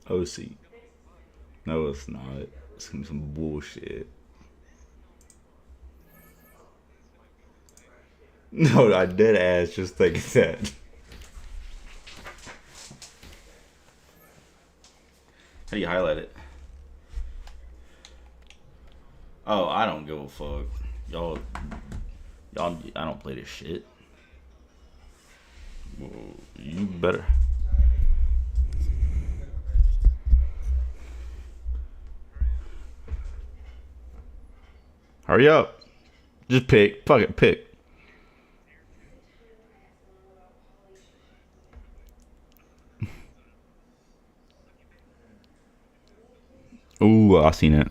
OC. No, it's not. It's gonna be some bullshit. No, I dead ass just thinking that. How do you highlight it? Oh, I don't give a fuck. Y'all, I don't play this shit. Well, you better. Hurry up. Just pick. Fuck it, pick. Ooh, I seen it.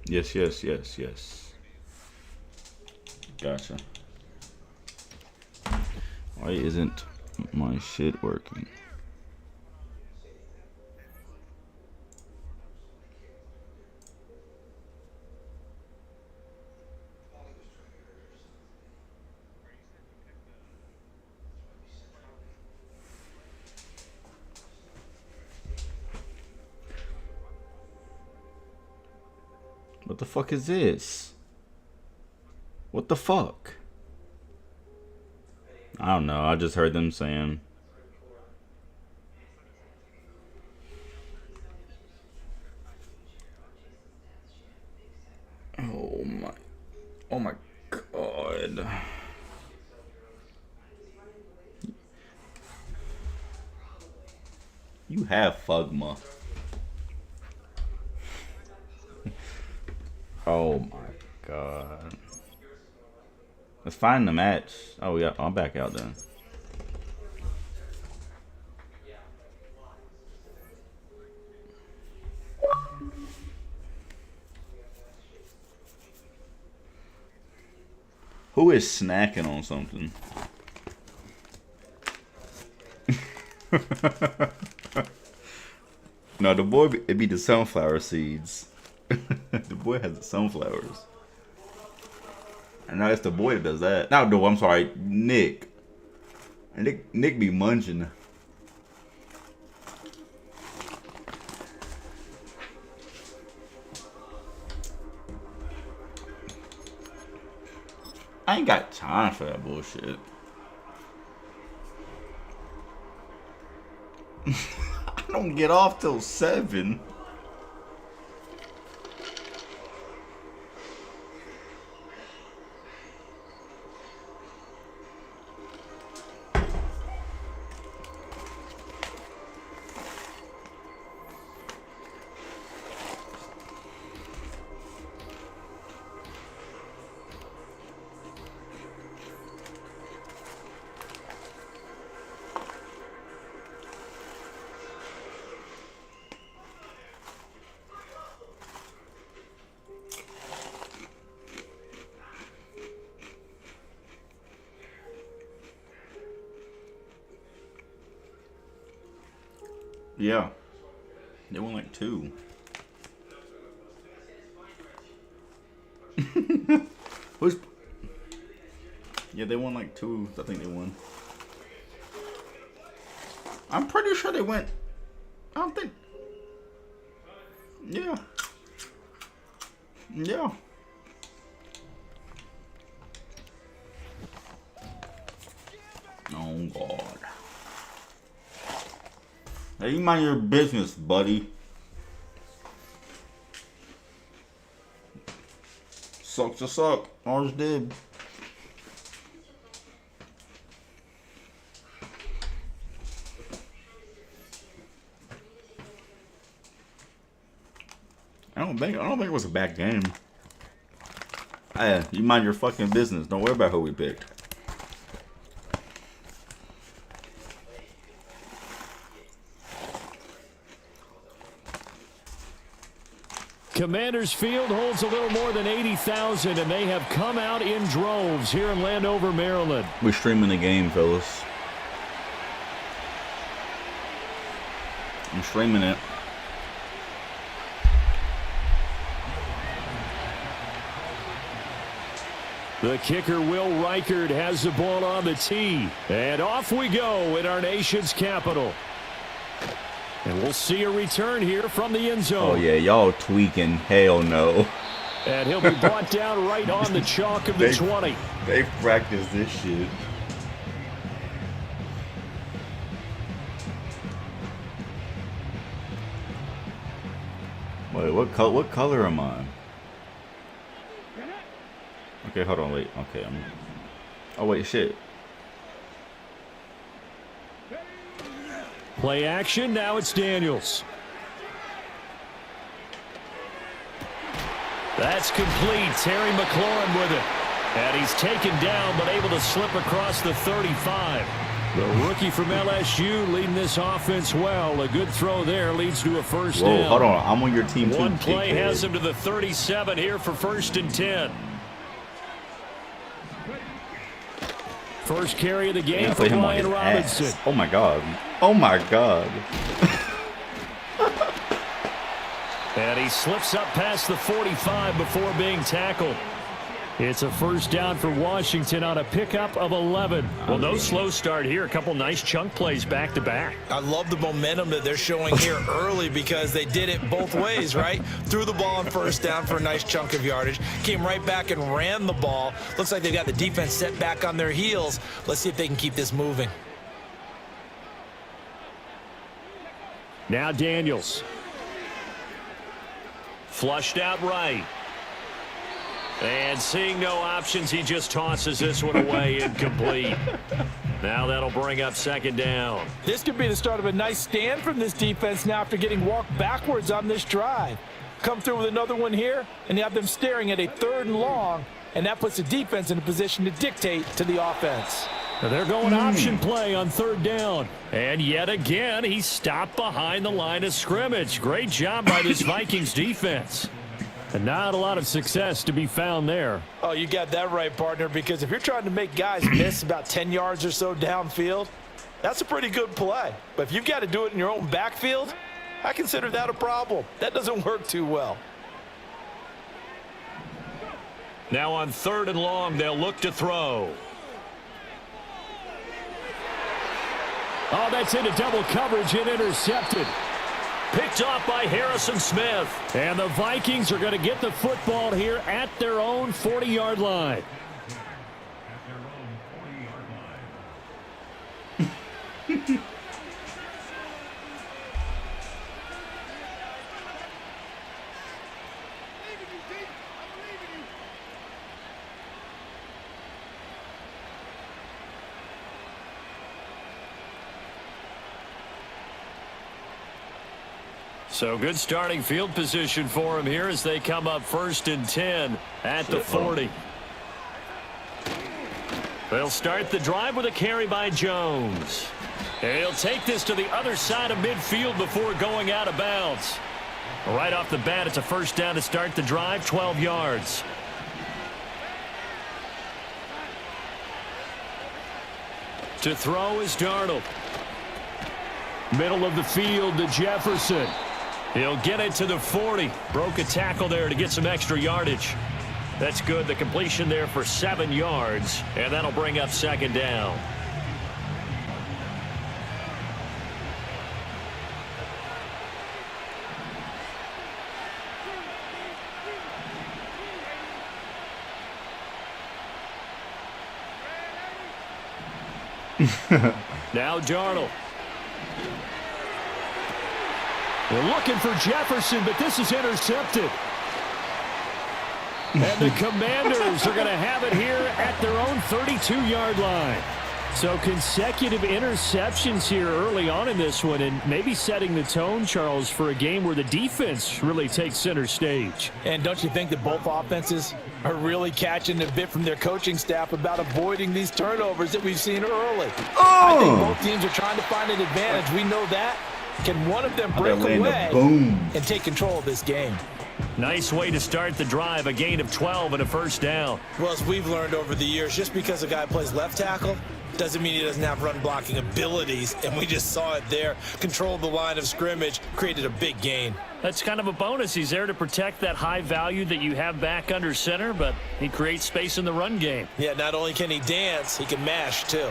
Yes, yes, yes, yes. Gotcha. Why isn't my shit working? What the fuck is this? What the fuck? I don't know. I just heard them saying. Oh my. Oh my god. You have Fugma. Oh my god. Let's find the match. Oh yeah, I'll back out then. Who is snacking on something? No, the boy, it be the sunflower seeds. The boy has the sunflowers. And now it's the boy that does that. No, I'm sorry, Nick. Nick be munching. I ain't got time for that bullshit. I don't get off till 7. Yeah. They won like 2. Who's? Yeah, they won like 2. I think they won. I'm pretty sure they went. I don't think. Yeah. Yeah. Oh God. Hey, you mind your business, buddy. Sucks to suck. Ours did. I don't think it was a bad game. Hey, you mind your fucking business. Don't worry about who we picked. Commanders Field holds a little more than 80,000, and they have come out in droves here in Landover, Maryland. We're streaming the game, fellas. I'm streaming it. The kicker, Will Reichard, has the ball on the tee. And off we go in our nation's capital. And we'll see a return here from the end zone. Oh, yeah, y'all tweaking. Hell no. And he'll be brought down right on the chalk of the 20. They practiced this shit. Wait, what color am I? Okay, hold on, wait. Okay, oh, wait, shit. Play action, now it's Daniels. That's complete. Terry McLaurin with it. And he's taken down, but able to slip across the 35. The rookie from LSU leading this offense well. A good throw there leads to a first down. Hold on. I'm on your team, too. One play has him to the 37 here for 1st and 10. First carry of the game for Brian Robinson. Ass. Oh, my God. Oh, my God. And he slips up past the 45 before being tackled. It's a first down for Washington on a pickup of 11. Well, no slow start here. A couple nice chunk plays back-to-back. I love the momentum that they're showing here early because they did it both ways, right? Threw the ball on first down for a nice chunk of yardage. Came right back and ran the ball. Looks like they've got the defense set back on their heels. Let's see if they can keep this moving. Now Daniels. Flushed out right. And seeing no options, he just tosses this one away incomplete. Now that'll bring up 2nd down. This could be the start of a nice stand from this defense now after getting walked backwards on this drive. Come through with another one here, and you have them staring at a 3rd and long, and that puts the defense in a position to dictate to the offense. Now they're going option play on 3rd down. And yet again, he's stopped behind the line of scrimmage. Great job by this Vikings defense. And not a lot of success to be found there. Oh, you got that right, partner, because if you're trying to make guys miss about 10 yards or so downfield, that's a pretty good play. But if you've got to do it in your own backfield, I consider that a problem. That doesn't work too well. Now on 3rd and long, they'll look to throw. Oh, that's into double coverage and intercepted. Picked off by Harrison Smith. And the Vikings are going to get the football here at their own 40-yard line. So good starting field position for him here as they come up 1st and 10 at the 40. They'll start the drive with a carry by Jones. And he'll take this to the other side of midfield before going out of bounds. Right off the bat, it's a first down to start the drive, 12 yards. To throw is Darnold. Middle of the field to Jefferson. He'll get it to the 40. Broke a tackle there to get some extra yardage. That's good. The completion there for 7 yards. And that'll bring up 2nd down. Now Darnold. They're looking for Jefferson, but this is intercepted. And the Commanders are going to have it here at their own 32-yard line. So consecutive interceptions here early on in this one, and maybe setting the tone, Charles, for a game where the defense really takes center stage. And don't you think that both offenses are really catching a bit from their coaching staff about avoiding these turnovers that we've seen early? I think both teams are trying to find an advantage. We know that. Can one of them break away and take control of this game? Nice way to start the drive, a gain of 12 and a first down. Well, as we've learned over the years, just because a guy plays left tackle doesn't mean he doesn't have run blocking abilities, and we just saw it there. Controlled the line of scrimmage, created a big gain. That's kind of a bonus. He's there to protect that high value that you have back under center, but he creates space in the run game. Yeah, not only can he dance, he can mash too.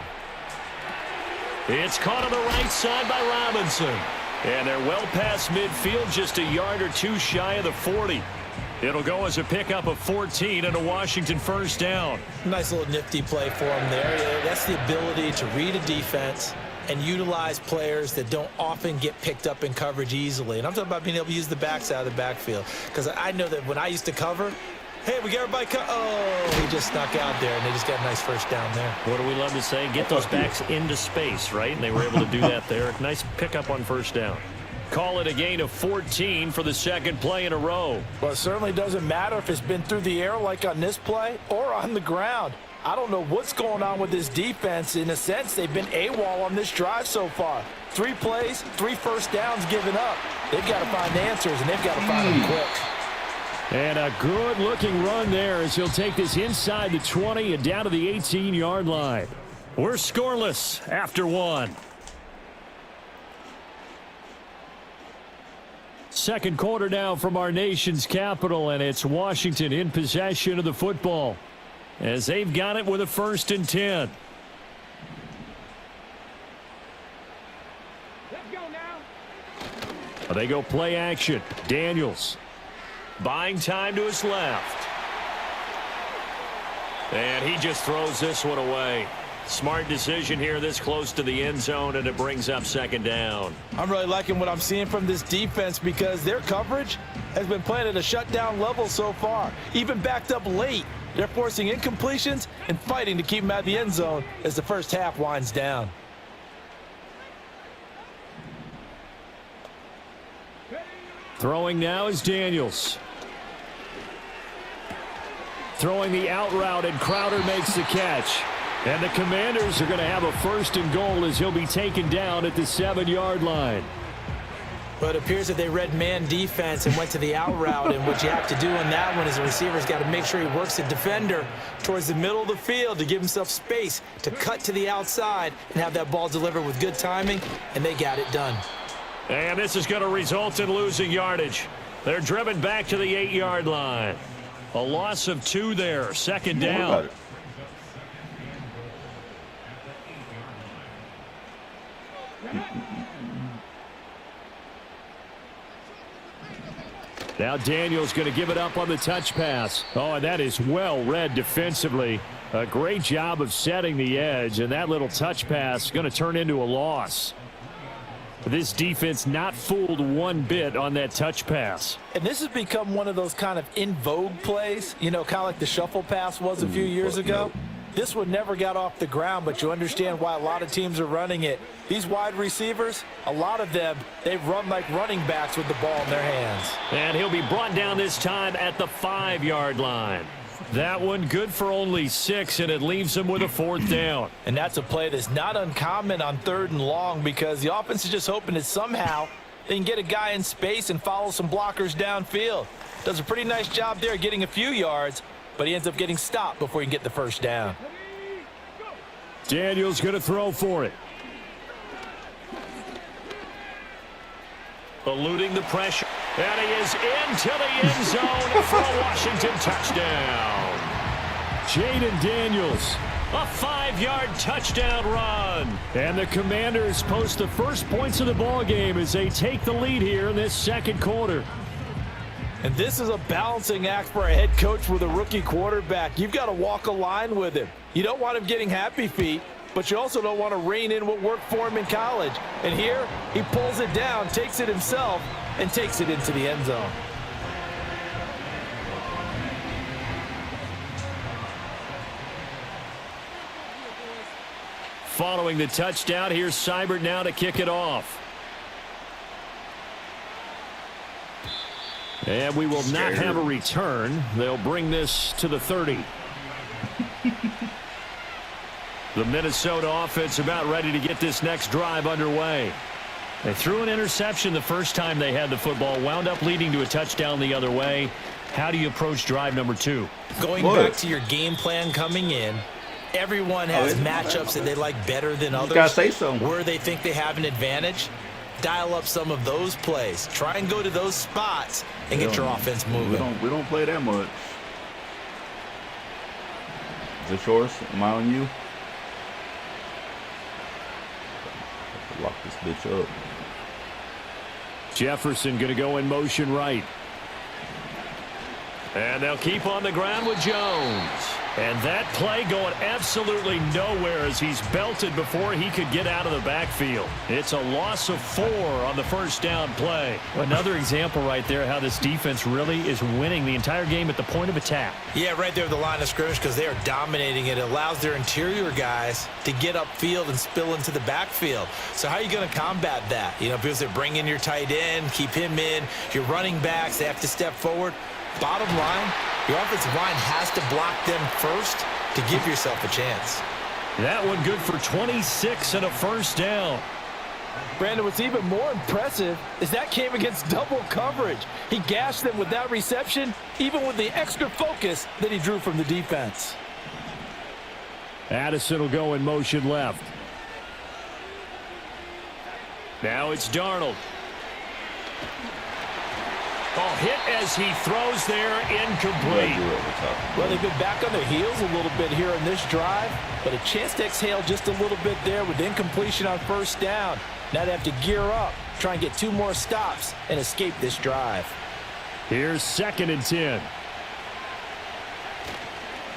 It's caught on the right side by Robinson. And they're well past midfield, just a yard or two shy of the 40. It'll go as a pickup of 14 and a Washington first down. Nice little nifty play for him there. Yeah, that's the ability to read a defense and utilize players that don't often get picked up in coverage easily. And I'm talking about being able to use the backside of the backfield. Because I know that when I used to cover, hey, we get everybody oh, he just snuck out there, and they just got a nice first down there. What do we love to say? Get those backs into space, right? And they were able to do that there. Nice pickup on first down. Call it a gain of 14 for the second play in a row. Well, it certainly doesn't matter if it's been through the air like on this play or on the ground. I don't know what's going on with this defense. In a sense, they've been AWOL on this drive so far. 3 plays, 3 first downs given up. They've got to find answers, and they've got to find them quick. And a good-looking run there as he'll take this inside the 20 and down to the 18-yard line. We're scoreless after 1. Second quarter now from our nation's capital, and it's Washington in possession of the football as they've got it with a 1st and 10. Let's go now. They go play action. Daniels buying time to his left. And he just throws this one away. Smart decision here this close to the end zone, and it brings up 2nd down. I'm really liking what I'm seeing from this defense because their coverage has been playing at a shutdown level so far. Even backed up late, they're forcing incompletions and fighting to keep them out of the end zone as the first half winds down. Throwing now is Daniels. Throwing the out route, and Crowder makes the catch. And the Commanders are going to have a 1st and goal as he'll be taken down at the 7-yard line. But it appears that they read man defense and went to the out route. And what you have to do in that one is the receiver's got to make sure he works the defender towards the middle of the field to give himself space to cut to the outside and have that ball delivered with good timing. And they got it done. And this is going to result in losing yardage. They're driven back to the 8-yard line. A loss of 2 there. 2nd down. Now Daniels going to give it up on the touch pass. Oh, and that is well read defensively. A great job of setting the edge, and that little touch pass is going to turn into a loss. This defense not fooled one bit on that touch pass. And this has become one of those kind of in vogue plays, you know, kind of like the shuffle pass was a few years ago. This one never got off the ground, but you understand why a lot of teams are running it. These wide receivers, a lot of them, they run like running backs with the ball in their hands. And he'll be brought down this time at the 5-yard line. That one good for only 6, and it leaves him with a 4th down. And that's a play that's not uncommon on 3rd and long because the offense is just hoping that somehow they can get a guy in space and follow some blockers downfield. Does a pretty nice job there getting a few yards, but he ends up getting stopped before he can get the 1st down. Daniels going to throw for it. Eluding the pressure. And he is into the end zone for a Washington touchdown. Jaden Daniels, a 5-yard touchdown run. And the Commanders post the first points of the ball game as they take the lead here in this 2nd quarter. And this is a balancing act for a head coach with a rookie quarterback. You've got to walk a line with him. You don't want him getting happy feet, but you also don't want to rein in what worked for him in college. And here, he pulls it down, takes it himself, and takes it into the end zone. Following the touchdown, here's Seibert now to kick it off. And we will not have a return. They'll bring this to the 30. The Minnesota offense about ready to get this next drive underway. They threw an interception the first time they had the football, wound up leading to a touchdown the other way. How do you approach drive number 2? Going back to your game plan coming in, everyone has matchups that they like better than others. You gotta say so. Where they think they have an advantage, dial up some of those plays. Try and go to those spots and get your offense moving. We don't play that much. Is it yours? Am I on you? Lock this bitch up. Jefferson going to go in motion right. And they'll keep on the ground with Jones. And that play going absolutely nowhere as he's belted before he could get out of the backfield. It's a loss of 4 on the first down play. Another example right there how this defense really is winning the entire game at the point of attack. Yeah, right there at the line of scrimmage because they are dominating it. It allows their interior guys to get upfield and spill into the backfield. So how are you going to combat that? You know, because they're bringing your tight end, keep him in. Your running backs, they have to step forward. Bottom line, your offensive line has to block them first to give yourself a chance. That one good for 26 and a first down. Brandon, what's even more impressive is that came against double coverage. He gashed them with that reception, even with the extra focus that he drew from the defense. Addison will go in motion left. Now it's Darnold. Oh, hit as he throws there, incomplete. Well, they've been back on their heels a little bit here in this drive, but a chance to exhale just a little bit there with incompletion on first down. Now they have to gear up, try and get 2 more stops and escape this drive. Here's 2nd and 10.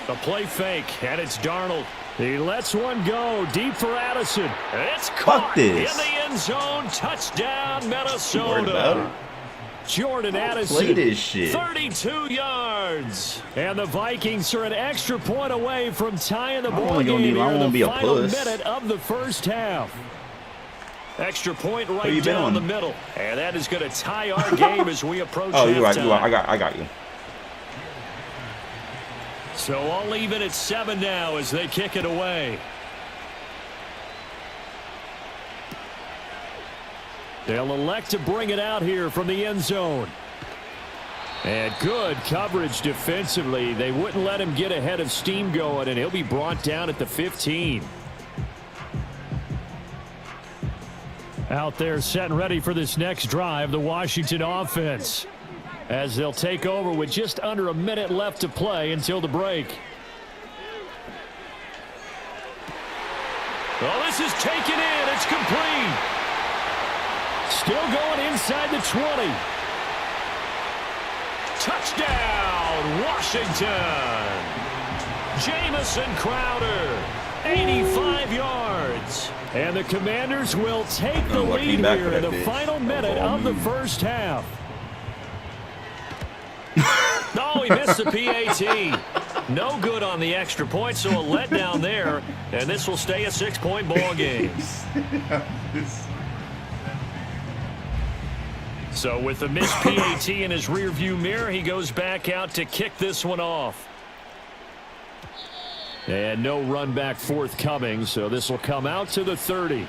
A play fake, and it's Darnold. He lets one go deep for Addison. It's caught in the end zone. Touchdown, Minnesota. Jordan Addison, 32 yards. And the Vikings are an extra point away from tying the ball game here in the final minute of the first half. Extra point right down the middle. And that is going to tie our game as we approach halftime. You're right. I got you. So I'll leave it at 7 now as they kick it away. They'll elect to bring it out here from the end zone. And good coverage defensively. They wouldn't let him get ahead of steam going, and he'll be brought down at the 15. Out there set and ready for this next drive, the Washington offense, as they'll take over with just under a minute left to play until the break. Oh, this is taken in. It's complete. Still going inside the 20. Touchdown, Washington. Jamison Crowder, 85 yards. And the Commanders will take the lead here in the final minute of the first half. Oh, he missed the PAT. No good on the extra point, so a letdown there. And this will stay a 6-point ball game. So with the missed PAT in his rearview mirror, he goes back out to kick this one off. And no run back forthcoming, so this will come out to the 30.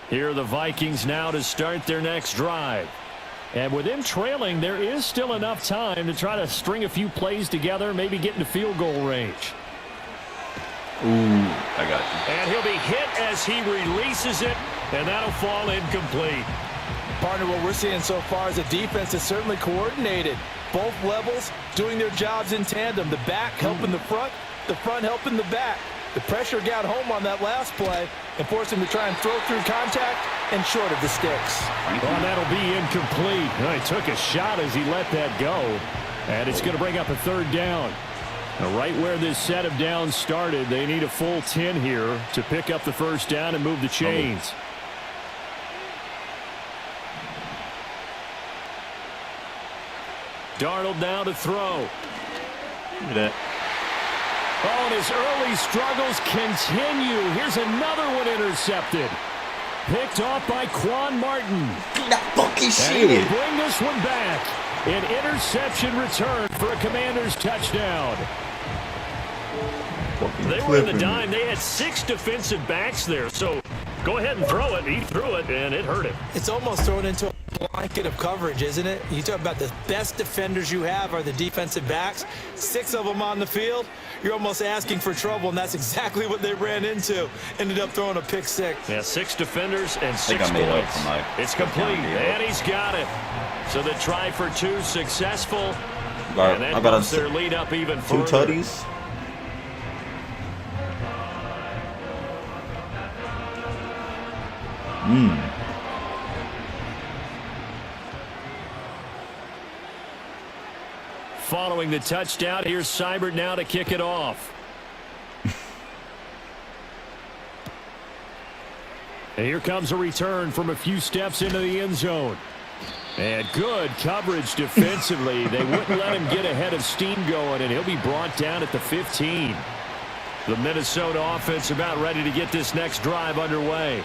Here are the Vikings now to start their next drive. And with them trailing, there is still enough time to try to string a few plays together, maybe get into field goal range. Ooh, I got you. And he'll be hit as he releases it, and that'll fall incomplete. Partner, what we're seeing so far is a defense that's certainly coordinated. Both levels doing their jobs in tandem. The back helping the front helping the back. The pressure got home on that last play and forced him to try and throw through contact and short of the sticks. Well, that'll be incomplete. Well, he took a shot as he let that go. And it's going to bring up a 3rd down. Now, right where this set of downs started, they need a full 10 here to pick up the first down and move the chains. Darnold now to throw. Look at that. Oh, and his early struggles continue. Here's another one intercepted. Picked off by Quan Martin. That fucking And he'll shit. bring this one back. An interception return for a Commanders touchdown. Fucking They were in the clipping dime. me. They had 6 defensive backs there. So go ahead and throw it. He threw it, and it hurt him. It's almost thrown into a blanket of coverage, isn't it? You talk about the best defenders you have are the defensive backs. 6 of them on the field. You're almost asking for trouble, and that's exactly what they ran into. Ended up throwing a pick 6. Yeah, 6 defenders and 6 I made up points. for my It's complete, touchdown deal. and he's got it. So the try for 2 successful, I and that got bumps a their lead up even 2 further. tutties. Following the touchdown, here's Seibert now to kick it off. And here comes a return from a few steps into the end zone. And good coverage defensively. They wouldn't let him get ahead of steam going, and he'll be brought down at the 15. The Minnesota offense about ready to get this next drive underway.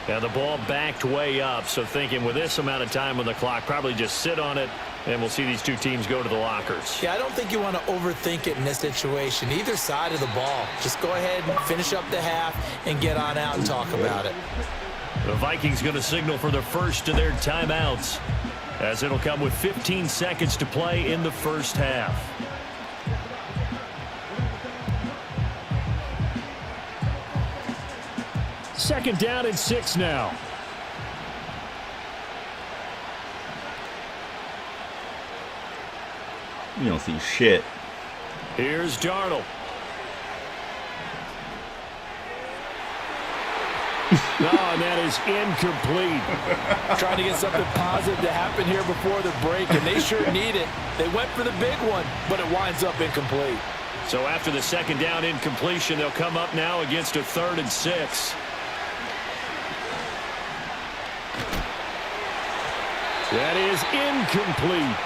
Now the ball backed way up, so thinking with this amount of time on the clock, probably just sit on it, and we'll see these two teams go to the lockers. Yeah, I don't think you want to overthink it in this situation. Either side of the ball. Just go ahead and finish up the half and get on out and talk about it. The Vikings going to signal for the first of their timeouts, as it'll come with 15 seconds to play in the first half. Second down and 6 now. You don't see shit. Here's Darnold. No, and that is incomplete. Trying to get something positive to happen here before the break, and they sure need it. They went for the big one, but it winds up incomplete. So after the second down incompletion, they'll come up now against a 3rd and 6. That is incomplete.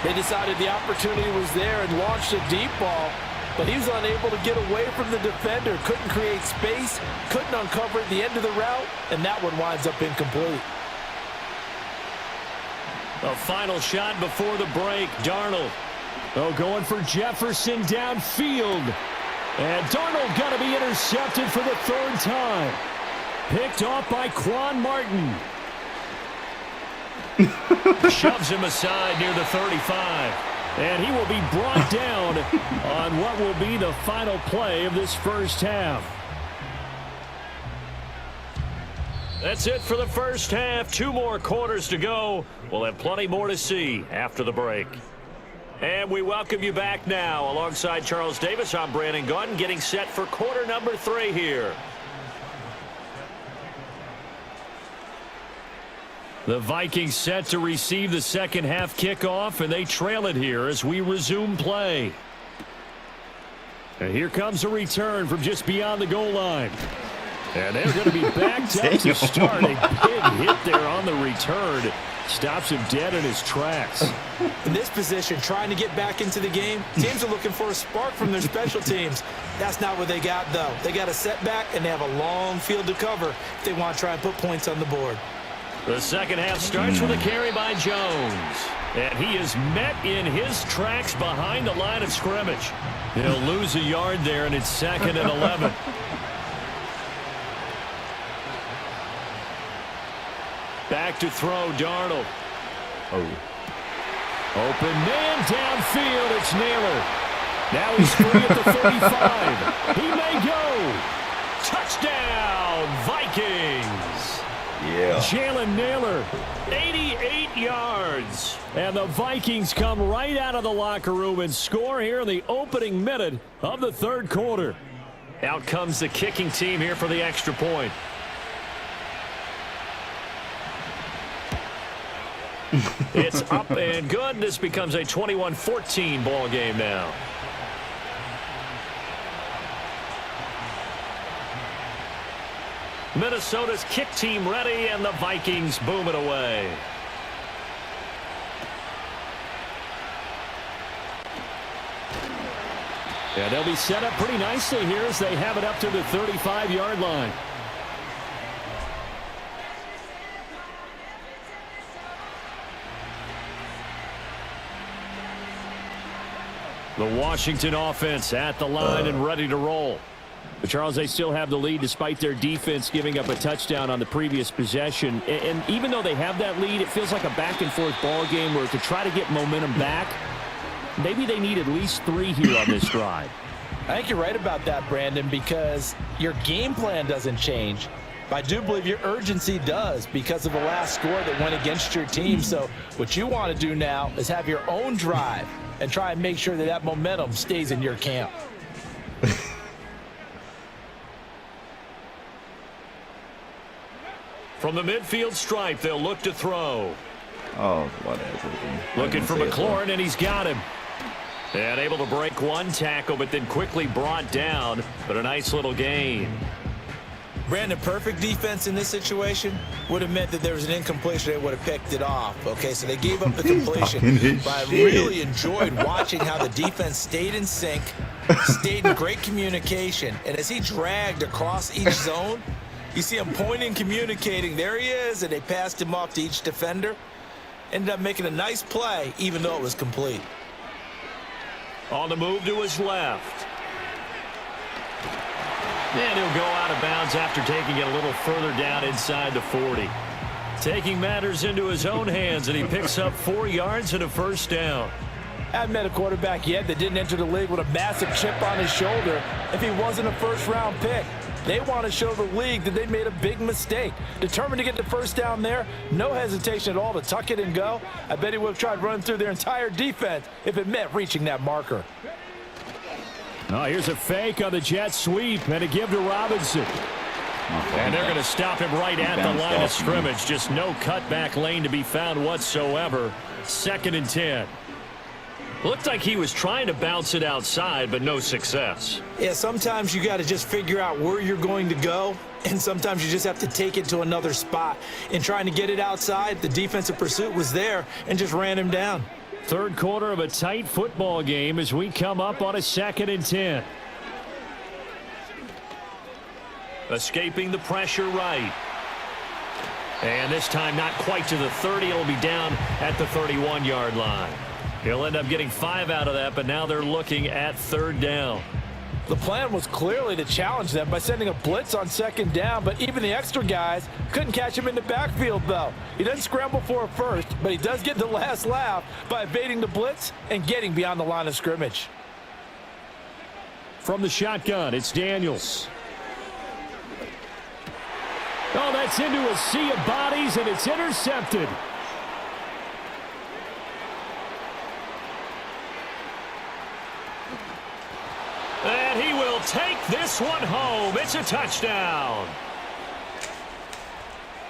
They decided the opportunity was there and launched a deep ball, but he was unable to get away from the defender, couldn't create space, couldn't uncover at the end of the route, and that one winds up incomplete. A final shot before the break. Darnold. Oh, going for Jefferson downfield. And Darnold got to be intercepted for the 3rd time. Picked off by Quan Martin. Shoves him aside near the 35. And he will be brought down on what will be the final play of this first half. That's it for the first half. 2 more quarters to go. We'll have plenty more to see after the break. And we welcome you back now. Alongside Charles Davis, I'm Brandon Gunn, getting set for quarter number 3 here. The Vikings set to receive the second half kickoff, and they trail it here as we resume play. And here comes a return from just beyond the goal line. And they're going to be backed up to start. A big hit there on the return. Stops him dead in his tracks. In this position, trying to get back into the game, teams are looking for a spark from their special teams. That's not what they got, though. They got a setback, and they have a long field to cover if they want to try and put points on the board. The second half starts with a carry by Jones. And he is met in his tracks behind the line of scrimmage. He'll lose a yard there, and it's 2nd and 11. Back to throw, Darnold. Oh. Open man downfield, it's Naylor. Now he's free at the 35. He may go. Touchdown, Vikings. Yeah. Jalen Naylor, 88 yards. And the Vikings come right out of the locker room and score here in the opening minute of the 3rd quarter. Out comes the kicking team here for the extra point. It's up and good. This becomes a 21-14 ball game now. Minnesota's kick team ready, and the Vikings boom it away. Yeah, they'll be set up pretty nicely here as they have it up to the 35-yard line. The Washington offense at the line and ready to roll. But Charles, they still have the lead despite their defense giving up a touchdown on the previous possession. And even though they have that lead, it feels like a back-and-forth ball game where to try to get momentum back, maybe they need at least 3 here on this drive. I think you're right about that, Brandon, because your game plan doesn't change. But I do believe your urgency does because of the last score that went against your team. So what you want to do now is have your own drive and try and make sure that that momentum stays in your camp. From the midfield stripe, they'll look to throw. Oh, whatever. Looking for McLaurin, and he's got him. And able to break one tackle, but then quickly brought down. But a nice little gain. Brandon, perfect defense in this situation would have meant that there was an incompletion. They would have picked it off. Okay, so they gave up the completion. But I really enjoyed watching how the defense stayed in sync, stayed in great communication. And as he dragged across each zone, you see him pointing, communicating. There he is, and they passed him off to each defender. Ended up making a nice play, even though it was complete. On the move to his left. And he'll go out of bounds after taking it a little further down inside the 40. Taking matters into his own hands, and he picks up 4 yards and a first down. I haven't met a quarterback yet that didn't enter the league with a massive chip on his shoulder if he wasn't a first-round pick. They want to show the league that they made a big mistake. Determined to get the first down there, no hesitation at all to tuck it and go. I bet he would have tried running through their entire defense if it meant reaching that marker. Oh, here's a fake on the jet sweep and a give to Robinson. And they're going to stop him right at the line of scrimmage. Just no cutback lane to be found whatsoever. 2nd and 10. Looked like he was trying to bounce it outside, but no success. Yeah, sometimes you got to just figure out where you're going to go, and sometimes you just have to take it to another spot. In trying to get it outside, the defensive pursuit was there and just ran him down. 3rd quarter of a tight football game as we come up on a 2nd and 10. Escaping the pressure right. And this time not quite to the 30. It'll be down at the 31-yard line. He'll end up getting 5 out of that, but now they're looking at 3rd down. The plan was clearly to challenge them by sending a blitz on 2nd down, but even the extra guys couldn't catch him in the backfield, though. He doesn't scramble for a first, but he does get the last laugh by evading the blitz and getting beyond the line of scrimmage. From the shotgun, it's Daniels. Oh, that's into a sea of bodies, and it's intercepted. And he will take this one home. It's a touchdown.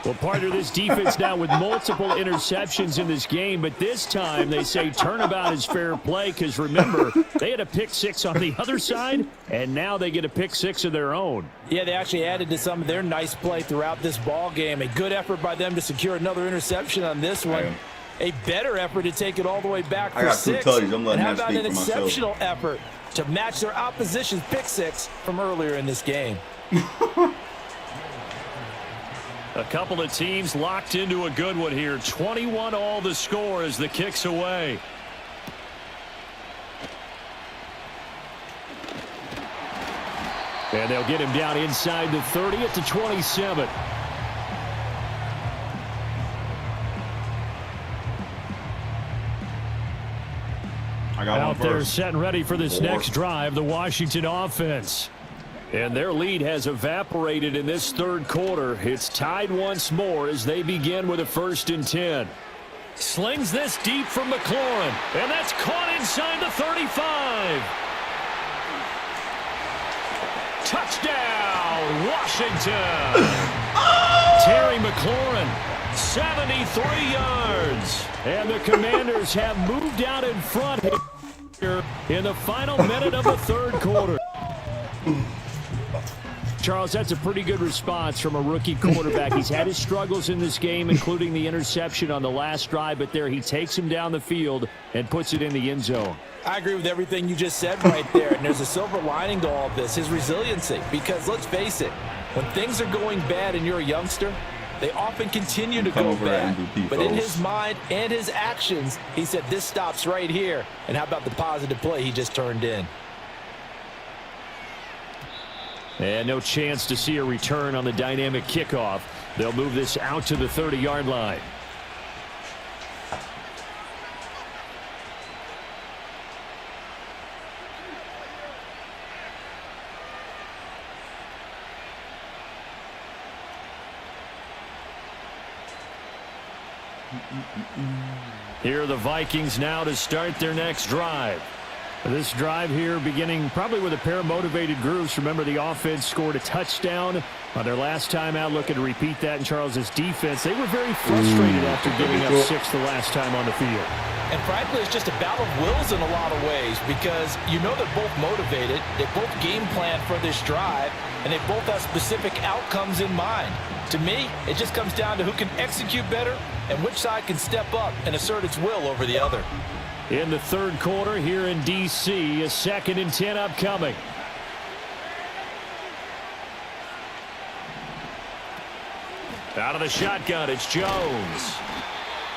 Well, partner, this defense now with multiple interceptions in this game, but this time they say turnabout is fair play because, remember, they had a pick 6 on the other side, and now they get a pick 6 of their own. Yeah, they actually added to some of their nice play throughout this ball game. A good effort by them to secure another interception on this one. A better effort to take it all the way back for 6. And how about an exceptional effort to match their opposition's pick 6 from earlier in this game? A couple of teams locked into a good one here. 21 all the score as the kick's away. And they'll get him down inside the 30 at the 27. Out there set and ready for this next drive, the Washington offense. And their lead has evaporated in this 3rd quarter. It's tied once more as they begin with a 1st and 10. Slings this deep from McLaurin. And that's caught inside the 35. Touchdown, Washington. Terry McLaurin, 73 yards. And the Commanders have moved out in front here in the final minute of the 3rd quarter. Charles, that's a pretty good response from a rookie quarterback. He's had his struggles in this game, including the interception on the last drive, but there he takes him down the field and puts it in the end zone. I agree with everything you just said right there, and there's a silver lining to all of this, his resiliency. Because let's face it, when things are going bad and you're a youngster, they often continue to go bad. MVP, but in his mind and his actions, he said, this stops right here. And how about the positive play he just turned in? And no chance to see a return on the dynamic kickoff. They'll move this out to the 30-yard line. Here are the Vikings now to start their next drive. This drive here beginning probably with a pair of motivated groups. Remember, the offense scored a touchdown on their last time out. Looking to repeat that in Charles's defense. They were very frustrated after giving up 6 the last time on the field. And frankly, it's just a battle of wills in a lot of ways because you know they're both motivated. They both game plan for this drive, and they both have specific outcomes in mind. To me, it just comes down to who can execute better and which side can step up and assert its will over the other. In the third quarter here in D.C., a 2nd and 10 upcoming. Out of the shotgun, it's Jones.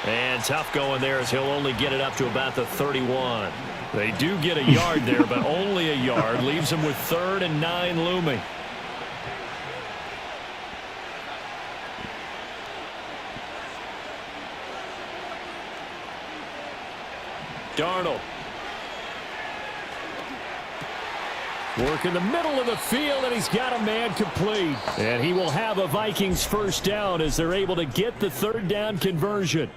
And tough going there as he'll only get it up to about the 31. They do get a yard there, but only a yard. Leaves them with 3rd and 9 looming. Darnold. Work in the middle of the field, and he's got a man complete. And he will have a Vikings first down as they're able to get the 3rd down conversion.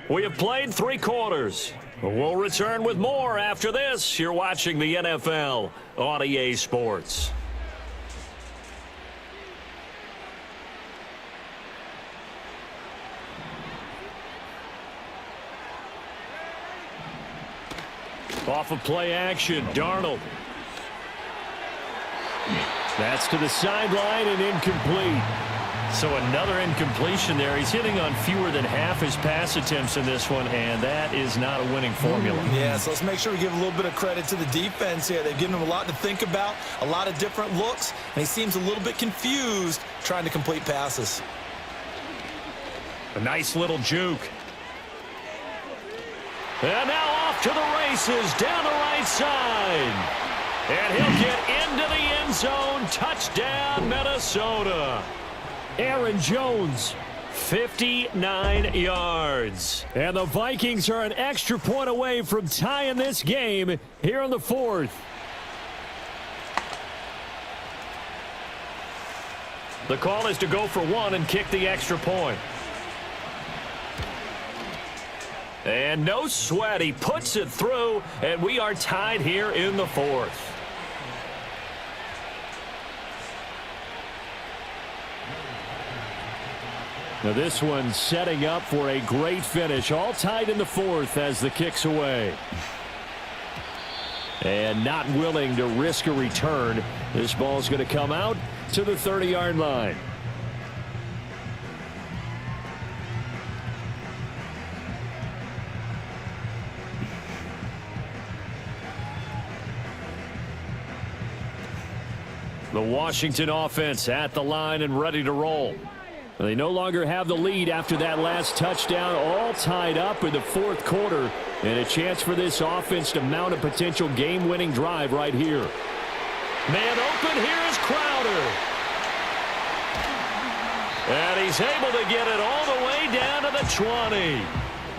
We have played 3 quarters. We'll return with more after this. You're watching the NFL on EA Sports. Off of play action, Darnold. That's to the sideline and incomplete. So another incompletion there. He's hitting on fewer than half his pass attempts in this one, and that is not a winning formula. Yeah, so let's make sure we give a little bit of credit to the defense here. They've given him a lot to think about, a lot of different looks, and he seems a little bit confused trying to complete passes. A nice little juke. And now off to the races down the right side. And he'll get into the end zone. Touchdown, Minnesota. Aaron Jones, 59 yards. And the Vikings are an extra point away from tying this game here in the 4th. The call is to go for 1 and kick the extra point. And no sweat, he puts it through, and we are tied here in the 4th. Now this one setting up for a great finish, all tied in the 4th as the kick's away. And not willing to risk a return, this ball's going to come out to the 30-yard line. The Washington offense at the line and ready to roll. They no longer have the lead after that last touchdown, all tied up in the 4th quarter, and a chance for this offense to mount a potential game-winning drive right here. Man open, here is Crowder. And he's able to get it all the way down to the 20.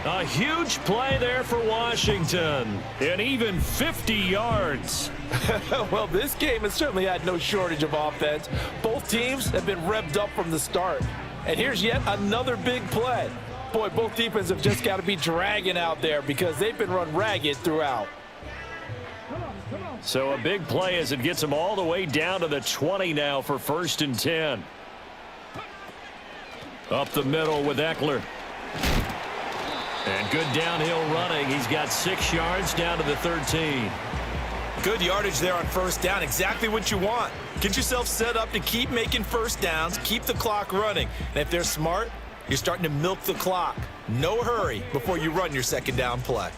A huge play there for Washington, and even 50 yards. Well, this game has certainly had no shortage of offense. Both teams have been revved up from the start. And here's yet another big play. Boy, both defenses have just got to be dragging out there because they've been run ragged throughout. So a big play as it gets them all the way down to the 20 now for 1st and 10. Up the middle with Eckler. And good downhill running. He's got 6 yards down to the 13. Good yardage there on first down. Exactly what you want. Get yourself set up to keep making first downs, keep the clock running. And if they're smart, you're starting to milk the clock. No hurry before you run your second down play.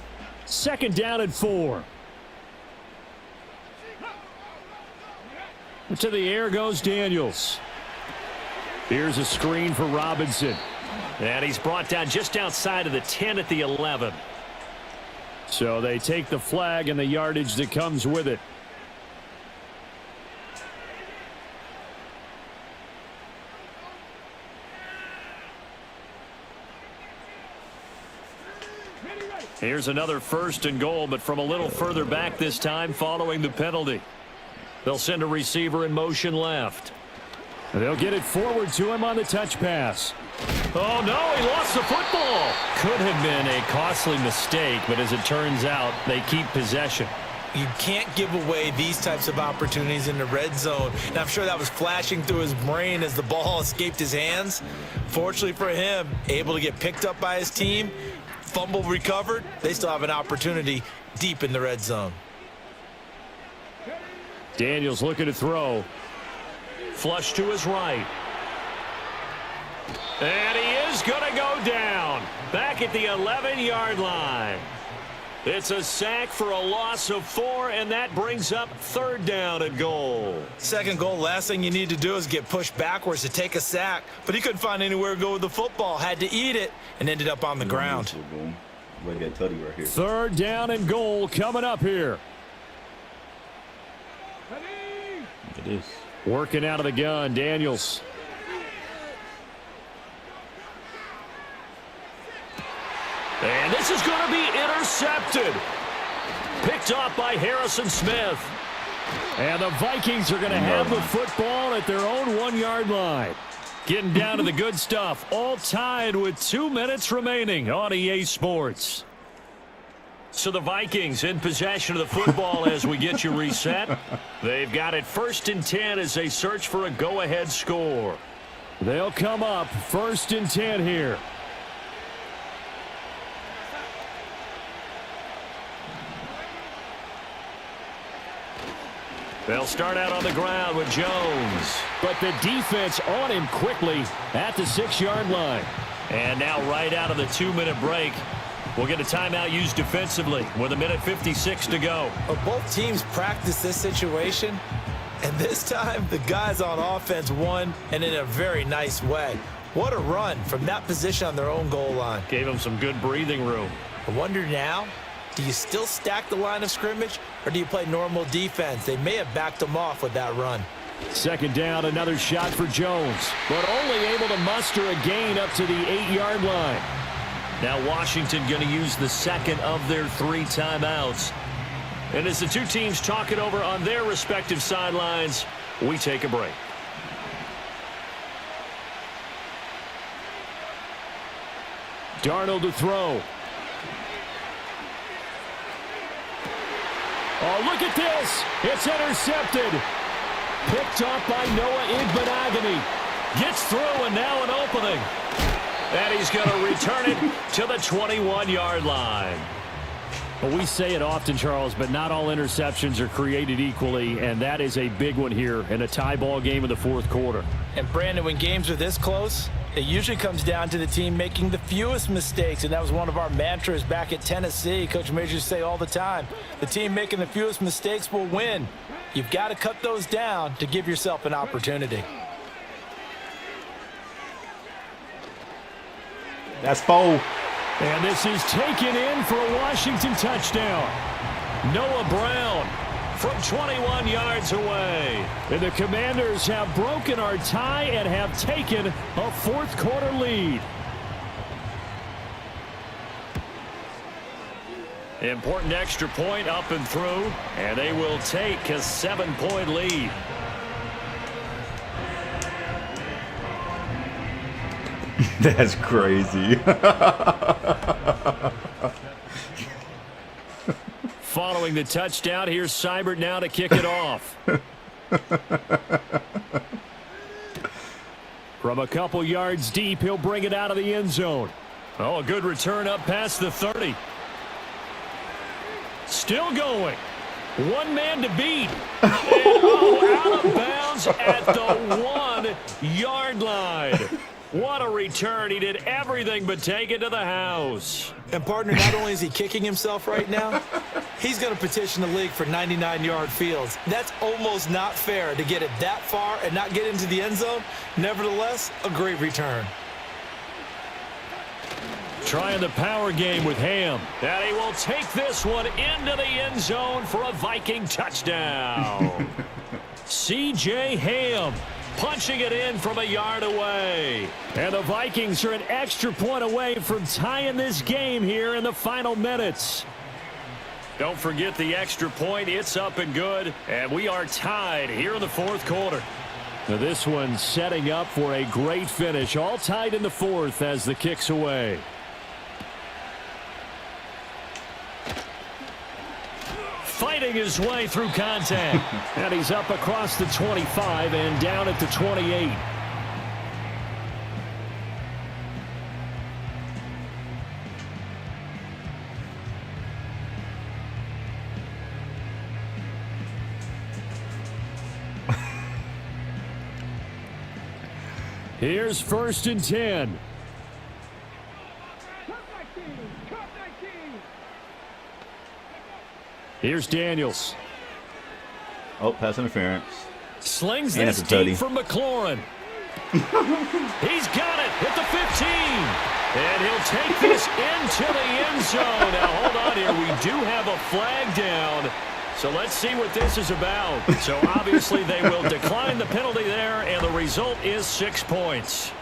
Second down and 4. To the air goes Daniels. Here's a screen for Robinson. And he's brought down just outside of the 10 at the 11. So they take the flag and the yardage that comes with it. Here's another first and goal, but from a little further back this time following the penalty. They'll send a receiver in motion left. They'll get it forward to him on the touch pass. Oh, no, he lost the football. Could have been a costly mistake, but as it turns out, they keep possession. You can't give away these types of opportunities in the red zone. And I'm sure that was flashing through his brain as the ball escaped his hands. Fortunately for him, able to get picked up by his team, fumble recovered. They still have an opportunity deep in the red zone. Daniels looking to throw. Flush to his right. And he is going to go down. Back at the 11-yard line. It's a sack for a loss of 4, and that brings up third down and goal. Second goal, last thing you need to do is get pushed backwards to take a sack. But he couldn't find anywhere to go with the football. Had to eat it and ended up on the ground. Third down and goal coming up here. It is. Working out of the gun, Daniels. And this is going to be intercepted. Picked off by Harrison Smith. And the Vikings are going to have the football at their own 1-yard line. Getting down to the good stuff. All tied with 2 minutes remaining on EA Sports. So the Vikings in possession of the football as we get you reset. They've got it 1st and 10 as they search for a go-ahead score. They'll come up 1st and 10 here. They'll start out on the ground with Jones. But the defense on him quickly at the 6-yard line. And now right out of the 2-minute break, we'll get a timeout used defensively with 1:56 to go. But both teams practice this situation, and this time the guys on offense won, and in a very nice way. What a run from that position on their own goal line. Gave them some good breathing room. I wonder now, do you still stack the line of scrimmage, or do you play normal defense? They may have backed them off with that run. Second down, another shot for Jones, but only able to muster a gain up to the 8-yard line. Now Washington going to use the second of their 3 timeouts. And as the two teams talk it over on their respective sidelines, we take a break. Darnold to throw. Oh, look at this. It's intercepted. Picked up by Noah Igbenogany. Gets through and now an opening. And he's going to return it to the 21-yard line. Well, we say it often, Charles, but not all interceptions are created equally, and that is a big one here in a tie ball game in the 4th quarter. And, Brandon, when games are this close, it usually comes down to the team making the fewest mistakes, and that was one of our mantras back at Tennessee. Coach Majors used to say all the time, the team making the fewest mistakes will win. You've got to cut those down to give yourself an opportunity. That's 4. And this is taken in for a Washington touchdown. Noah Brown from 21 yards away. And the Commanders have broken our tie and have taken a 4th quarter lead. Important extra point up and through, and they will take a 7-point lead. That's crazy. Following the touchdown, here's Seibert now to kick it off. From a couple yards deep, he'll bring it out of the end zone. Oh, a good return up past the 30. Still going. One man to beat. And, out of bounds at the 1-yard line. What a return. He did everything but take it to the house. And, partner, not only is he kicking himself right now, he's going to petition the league for 99-yard fields. That's almost not fair to get it that far and not get into the end zone. Nevertheless, a great return. Trying the power game with Ham. And he will take this one into the end zone for a Viking touchdown. C.J. Ham punching it in from a yard away. And the Vikings are an extra point away from tying this game here in the final minutes. Don't forget the extra point. It's up and good. And we are tied here in the fourth quarter. Now this one's setting up for a great finish. All tied in the fourth as the kick's away. Fighting his way through contact. And he's up across the 25 and down at the 28. Here's 1st and 10. Here's Daniels. Oh, pass interference. Slings And this it's a tutty. deep from McLaurin. He's got it at the 15. And he'll take this into the end zone. Now, hold on here. We do have a flag down. So let's see what this is about. So obviously they will decline the penalty there, and the result is 6 points.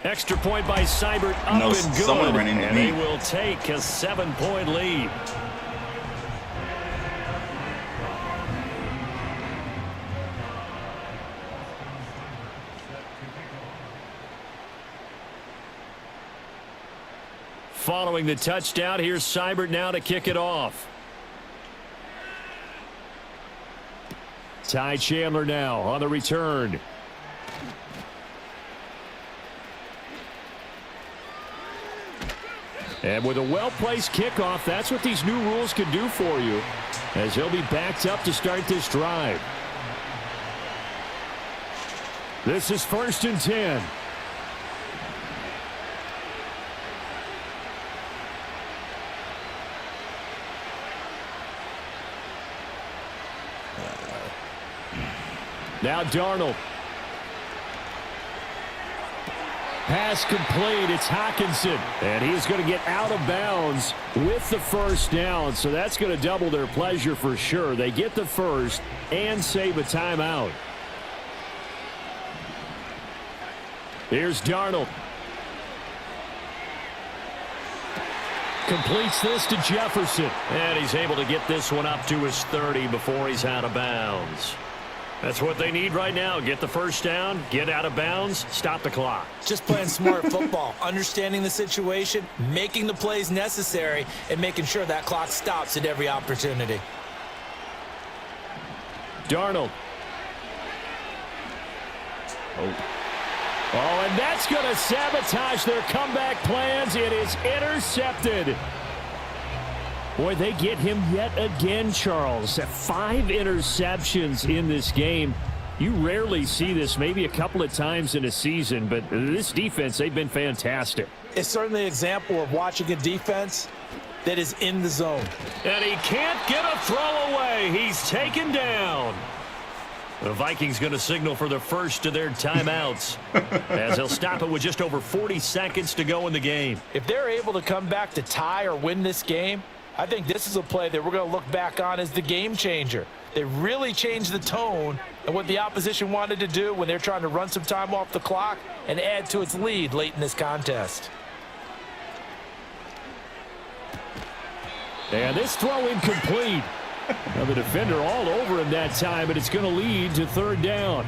Extra point by Seibert up No, and good. someone ran into and me. they will take a 7-point lead. Following the touchdown, here's Seibert now to kick it off. Ty Chandler now on the return. And with a well-placed kickoff, that's what these new rules can do for you, as he'll be backed up to start this drive. This is 1st and 10. Now Darnold. Pass complete. It's Hockenson. And he's going to get out of bounds with the first down. So that's going to double their pleasure for sure. They get the first and save a timeout. Here's Darnold. Completes this to Jefferson. And he's able to get this one up to his 30 before he's out of bounds. That's what they need right now. Get the first down, get out of bounds, stop the clock. Just playing smart football, understanding the situation, making the plays necessary, and making sure that clock stops at every opportunity. Darnold. Oh, and that's going to sabotage their comeback plans. It is intercepted. Boy, they get him yet again, Charles. 5 interceptions in this game. You rarely see this, maybe a couple of times in a season, but this defense, they've been fantastic. It's certainly an example of watching a defense that is in the zone. And he can't get a throw away. He's taken down. The Vikings going to signal for the first of their timeouts as they'll stop it with just over 40 seconds to go in the game. If they're able to come back to tie or win this game, I think this is a play that we're going to look back on as the game changer. They really changed the tone and what the opposition wanted to do when they're trying to run some time off the clock and add to its lead late in this contest. And this throw incomplete. Now the defender all over him that time, but it's going to lead to 3rd down.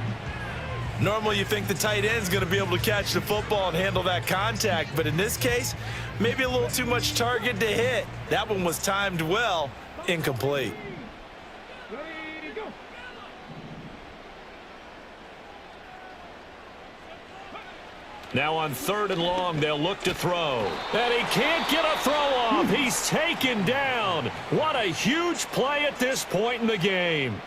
Normally you think the tight end's going to be able to catch the football and handle that contact, but in this case, maybe a little too much target to hit. That one was timed well, incomplete. Now on 3rd and long, they'll look to throw. And he can't get a throw off. off. He's taken down. What a huge play at this point in the game.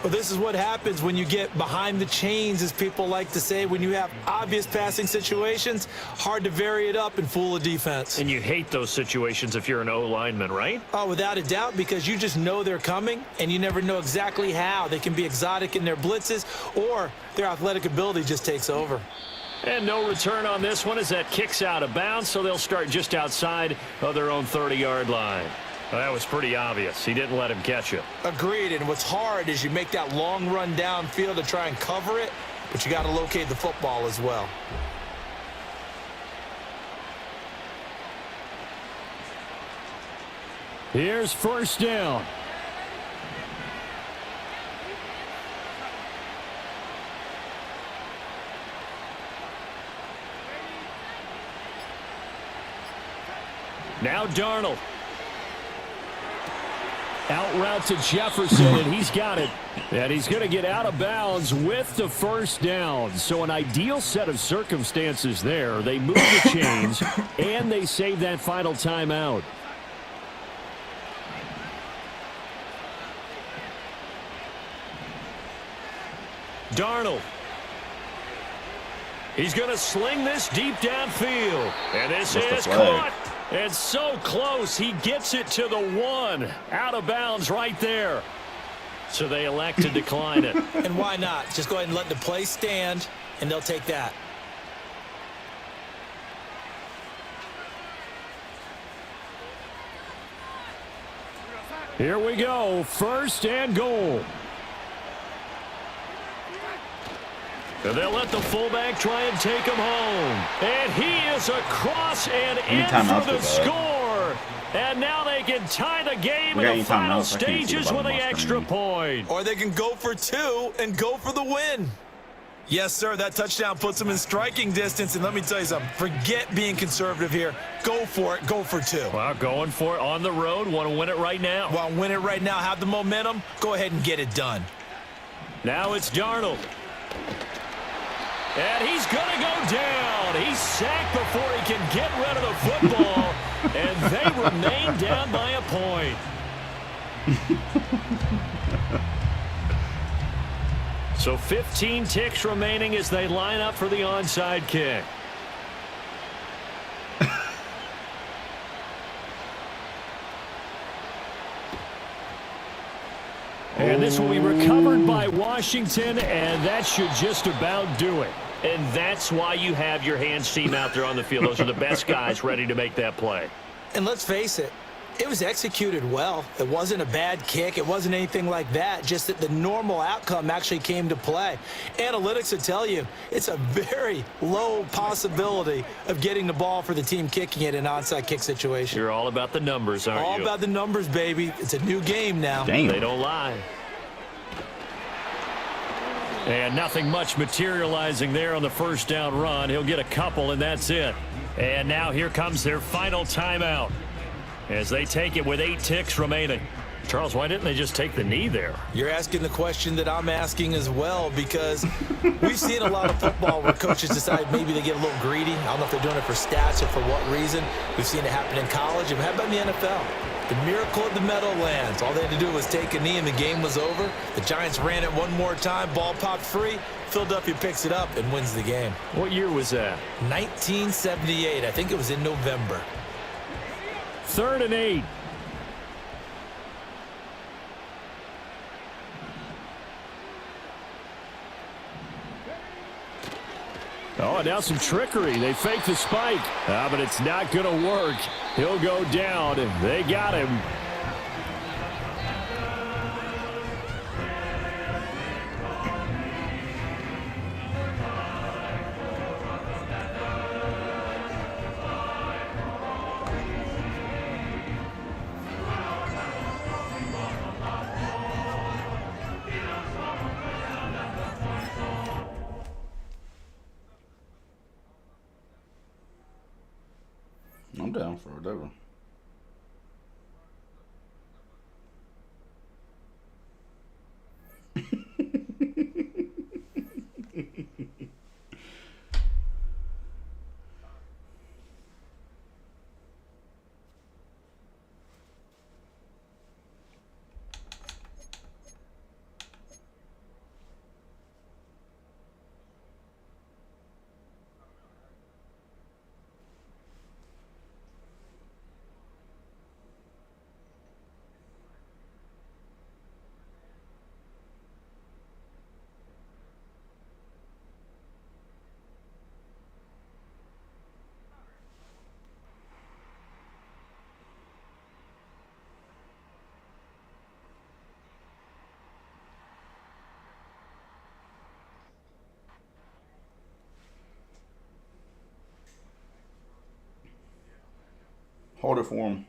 Well, this is what happens when you get behind the chains, as people like to say. When you have obvious passing situations, hard to vary it up and fool a defense. And you hate those situations if you're an O-lineman, right? Oh, without a doubt, because you just know they're coming, and you never know exactly how. They can be exotic in their blitzes, or their athletic ability just takes over. And no return on this one as that kicks out of bounds, so they'll start just outside of their own 30-yard line. Well, that was pretty obvious. He didn't let him catch it. Agreed, and what's hard is you make that long run downfield to try and cover it, but you got to locate the football as well. Here's first down. Now Darnold. Out route to Jefferson, and he's got it. And he's going to get out of bounds with the first down. So an ideal set of circumstances there. They move the chains, and they save that final timeout. Darnold. He's going to sling this deep downfield. And this is caught. And so close, he gets it to the 1. Out of bounds right there. So they elect to decline it. And why not? Just go ahead and let the play stand, and they'll take that. Here we go. First and goal. And they'll let the fullback try and take him home. And he is across and in for the score. And now they can tie the game in the final stages with the extra point. Or they can go for 2 and go for the win. Yes, sir, that touchdown puts them in striking distance. And let me tell you something. Forget being conservative here. Go for it. Go for 2. Well, going for it on the road. Want to win it right now. Want to win it right now. Have the momentum. Go ahead and get it done. Now it's Darnold. And he's going to go down. He's sacked before he can get rid of the football. And they remain down by a point. So 15 ticks remaining as they line up for the onside kick. And this will be recovered by Washington, and that should just about do it. And that's why you have your hands team out there on the field. Those are the best guys ready to make that play. And let's face it, it was executed well. It wasn't a bad kick. It wasn't anything like that, just that the normal outcome actually came to play. Analytics will tell you it's a very low possibility of getting the ball for the team kicking it in an onside kick situation. You're all about the numbers, aren't you? All about the numbers, baby. It's a new game now. Damn. They don't lie. And nothing much materializing there on the first down run. He'll get a couple, and that's it. And now here comes their final timeout as they take it with 8 ticks remaining. Charles, why didn't they just take the knee there? You're asking the question that I'm asking as well, because we've seen a lot of football where coaches decide maybe they get a little greedy. I don't know if they're doing it for stats or for what reason. We've seen it happen in college. And how about in the NFL? The miracle of the Meadowlands. All they had to do was take a knee and the game was over. The Giants ran it one more time. Ball popped free. Philadelphia picks it up and wins the game. What year was that? 1978. I think it was in November. 3rd and 8. Oh, now some trickery. They fake the spike. But it's not going to work. He'll go down. They got him. I'm down for whatever. Hold it for him.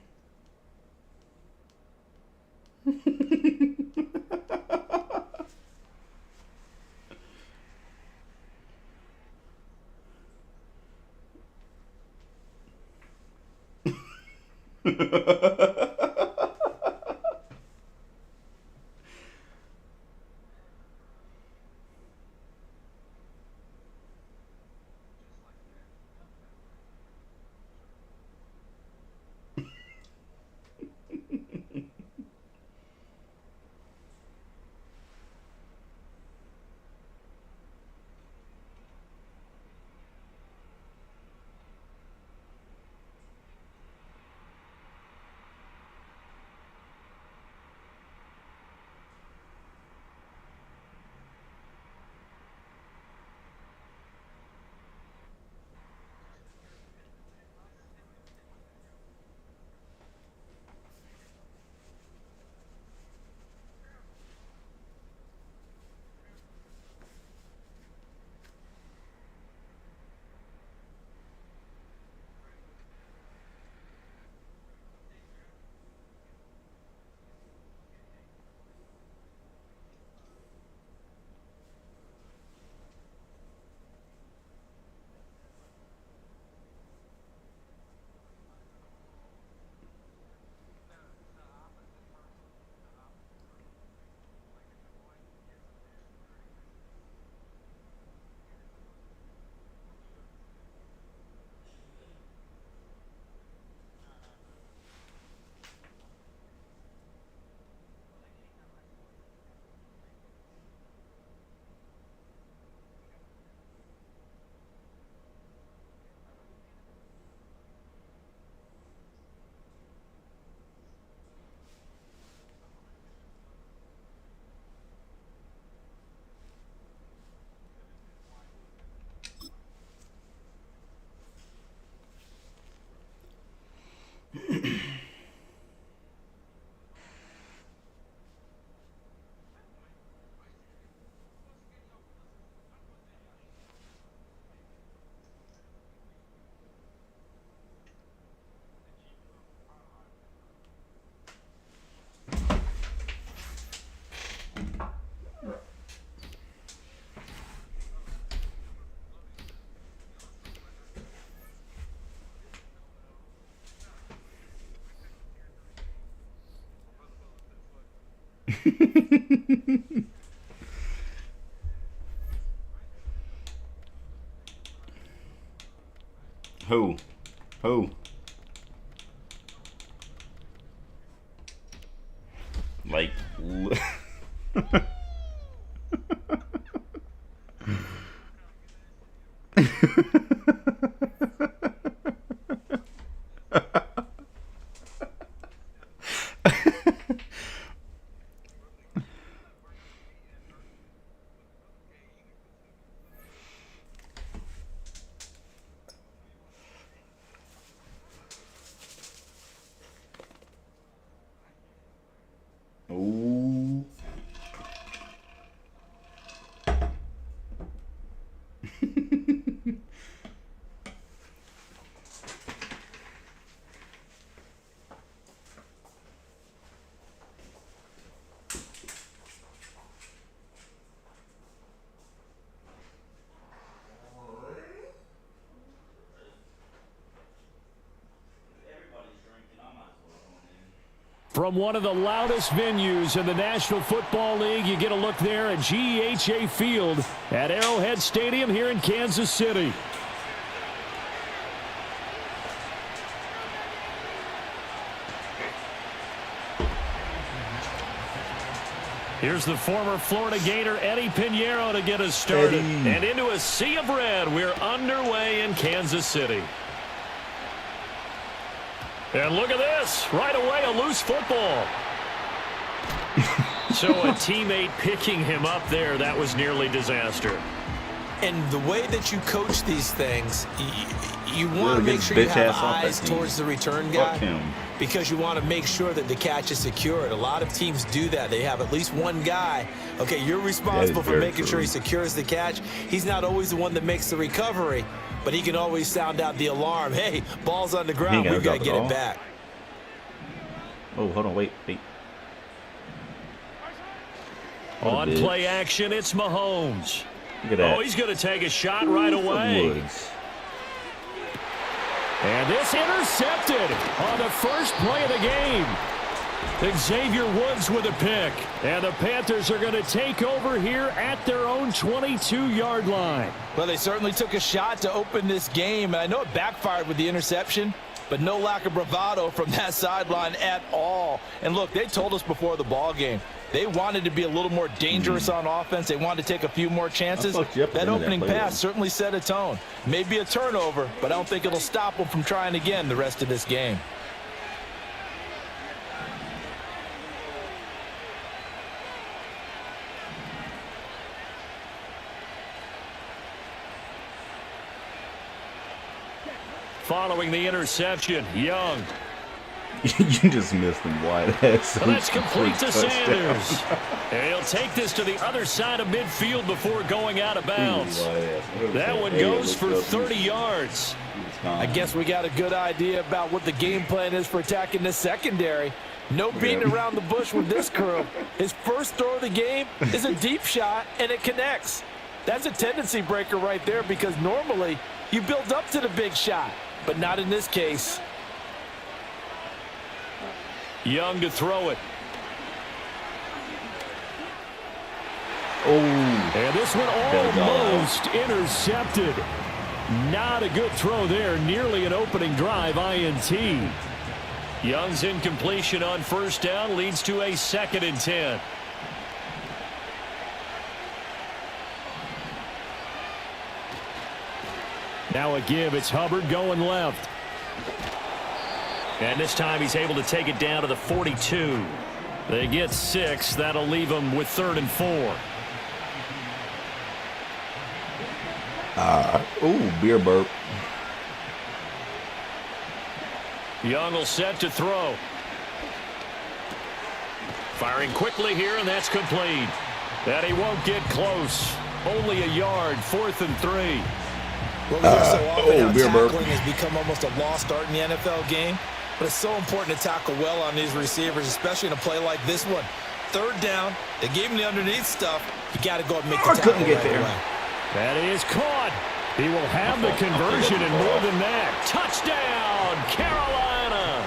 Who? Who? Like... Ooh. From one of the loudest venues in the National Football League, you get a look there at GEHA Field at Arrowhead Stadium here in Kansas City. Here's the former Florida Gator Eddie Pinheiro to get us started. And into a sea of red, we're underway in Kansas City. And look at this. Right away, a loose football. So a teammate picking him up there, that was nearly disaster. And the way that you coach these things, you want to make sure you have eyes towards the return guy. Fuck him. because you want to make sure that the catch is secured. A lot of teams do that. They have at least one guy. Okay, you're responsible for making sure he secures the catch. He's not always the one that makes the recovery, but he can always sound out the alarm. Hey, ball's on the ground. We've got to get it back. Oh, hold on. Wait. On play action, it's Mahomes. Look at that. Oh, he's going to take a shot right away. And this intercepted on the first play of the game. Xavier Woods with a pick. And the Panthers are going to take over here at their own 22-yard line. Well, they certainly took a shot to open this game. And I know it backfired with the interception, but no lack of bravado from that sideline at all. And look, they told us before the ball game, they wanted to be a little more dangerous on offense. They wanted to take a few more chances. That opening pass certainly set a tone. Maybe a turnover, but I don't think it'll stop them from trying again the rest of this game. Following the interception, Young. You just missed him wide. Well, that's complete to Sanders. And he'll take this to the other side of midfield before going out of bounds. That one goes for 30 yards. I guess we got a good idea about what the game plan is for attacking this secondary. No beating around the bush with this crew. His first throw of the game is a deep shot, and it connects. That's a tendency breaker right there, because normally you build up to the big shot, but not in this case. Young to throw it. Oh. And this one almost intercepted. Not a good throw there. Nearly an opening drive INT. Young's incompletion on first down leads to a 2nd and 10. Now a give. It's Hubbard going left. And this time he's able to take it down to the 42. They get 6. That'll leave them with 3rd and 4. Beer burp. Young will set to throw. Firing quickly here, and that's complete. And he won't get close. Only a yard, 4th and 3. Well, we hear so often how tackling has become almost a lost art in the NFL game. But it's so important to tackle well on these receivers, especially in a play like this one. 3rd down, they gave him the underneath stuff. You got to go and make the tackle right away. That is caught. He will have the conversion and more than that. Touchdown, Carolina.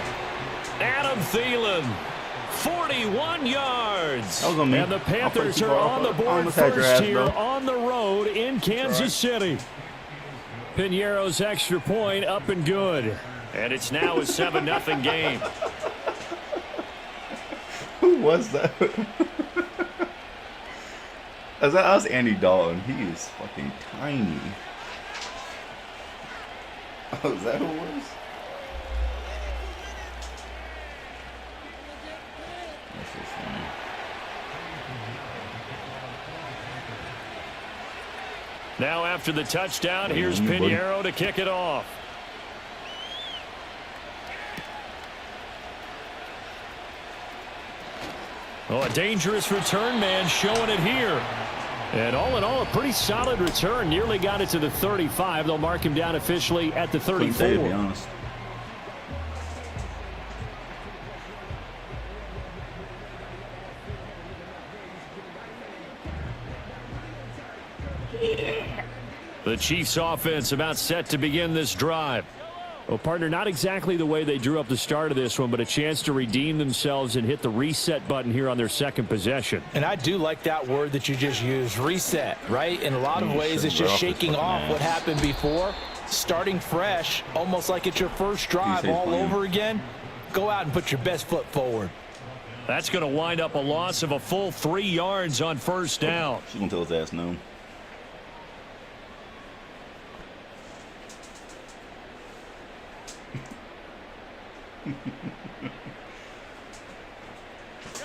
Adam Thielen, 41 yards. And the Panthers are on the board first here on the road in Kansas City. Piñeiro's extra point up and good. And it's now a 7-0 game. Who was that? That was Andy Dalton. He is fucking tiny. Oh, is that who it was? That's so funny. Now after the touchdown, here's Piñeiro to kick it off. Oh, a dangerous return man showing it here. And all in all, a pretty solid return. Nearly got it to the 35. They'll mark him down officially at the 34. Say, to be honest. The Chiefs offense about set to begin this drive. Well, partner, not exactly the way they drew up the start of this one, but a chance to redeem themselves and hit the reset button here on their 2nd possession. And I do like that word that you just used, reset, right? In a lot of ways, it's just shaking off what happened before, starting fresh, almost like it's your first drive all over again. Go out and put your best foot forward. That's going to wind up a loss of a full 3 yards on first down. She's going to tell his ass no.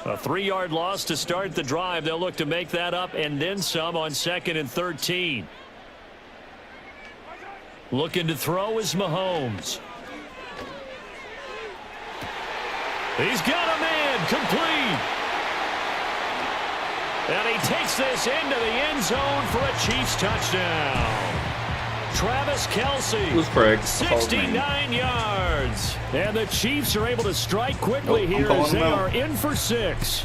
A 3-yard loss to start the drive. They'll look to make that up and then some on 2nd and 13. Looking to throw is Mahomes. He's got a man complete. And he takes this into the end zone for a Chiefs touchdown. Travis Kelce, Who's Craig? 69 yards. And the Chiefs are able to strike quickly here as they are in for 6.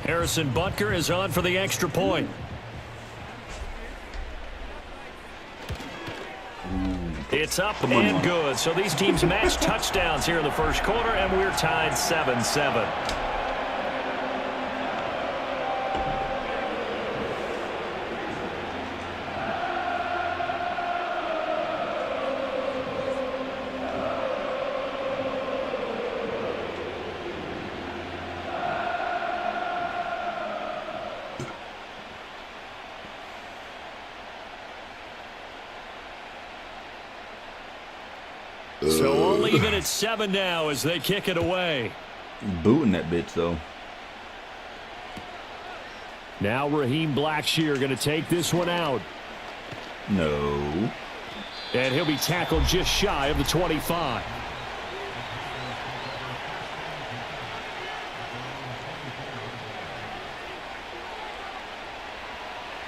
Harrison Butker is on for the extra point. It's up and good. So these teams match touchdowns here in the first quarter, and we're tied 7-7. So only even at 7 now as they kick it away. Booting that bitch, though. Now Raheem Blackshear going to take this one out. No. And he'll be tackled just shy of the 25.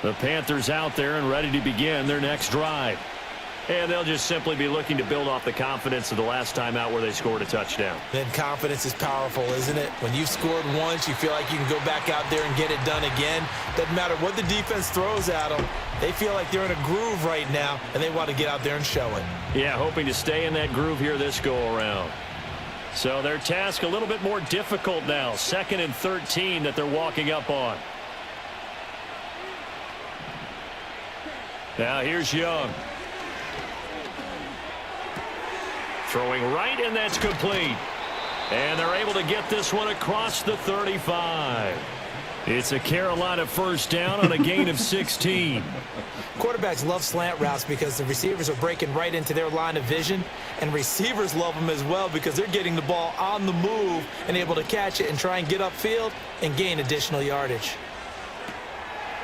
The Panthers out there and ready to begin their next drive. And they'll just simply be looking to build off the confidence of the last time out where they scored a touchdown. Then confidence is powerful, isn't it? When you've scored once, you feel like you can go back out there and get it done again. Doesn't matter what the defense throws at them. They feel like they're in a groove right now, and they want to get out there and show it. Yeah, hoping to stay in that groove here this go-around. So their task a little bit more difficult now. 2nd and 13 that they're walking up on. Now here's Young. Throwing right, and that's complete. And they're able to get this one across the 35. It's a Carolina first down on a gain of 16. Quarterbacks love slant routes because the receivers are breaking right into their line of vision, and receivers love them as well because they're getting the ball on the move and able to catch it and try and get upfield and gain additional yardage.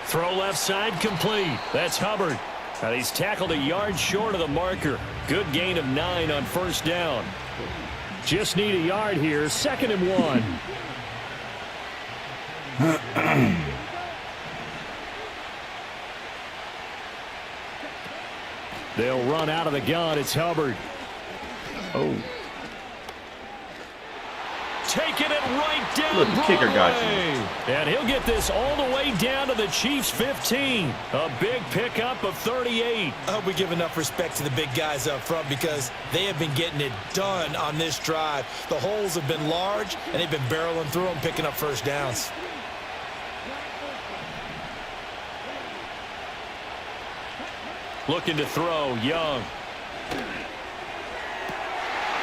Throw left side complete. That's Hubbard. And he's tackled a yard short of the marker. Good gain of 9 on first down. Just need a yard here. 2nd and 1. They'll run out of the gun. It's Hubbard. Oh. Taking it right down. Look, the kicker got you. And he'll get this all the way down to the Chiefs' 15. A big pickup of 38. I hope we give enough respect to the big guys up front because they have been getting it done on this drive. The holes have been large, and they've been barreling through them, picking up first downs. Looking to throw, Young.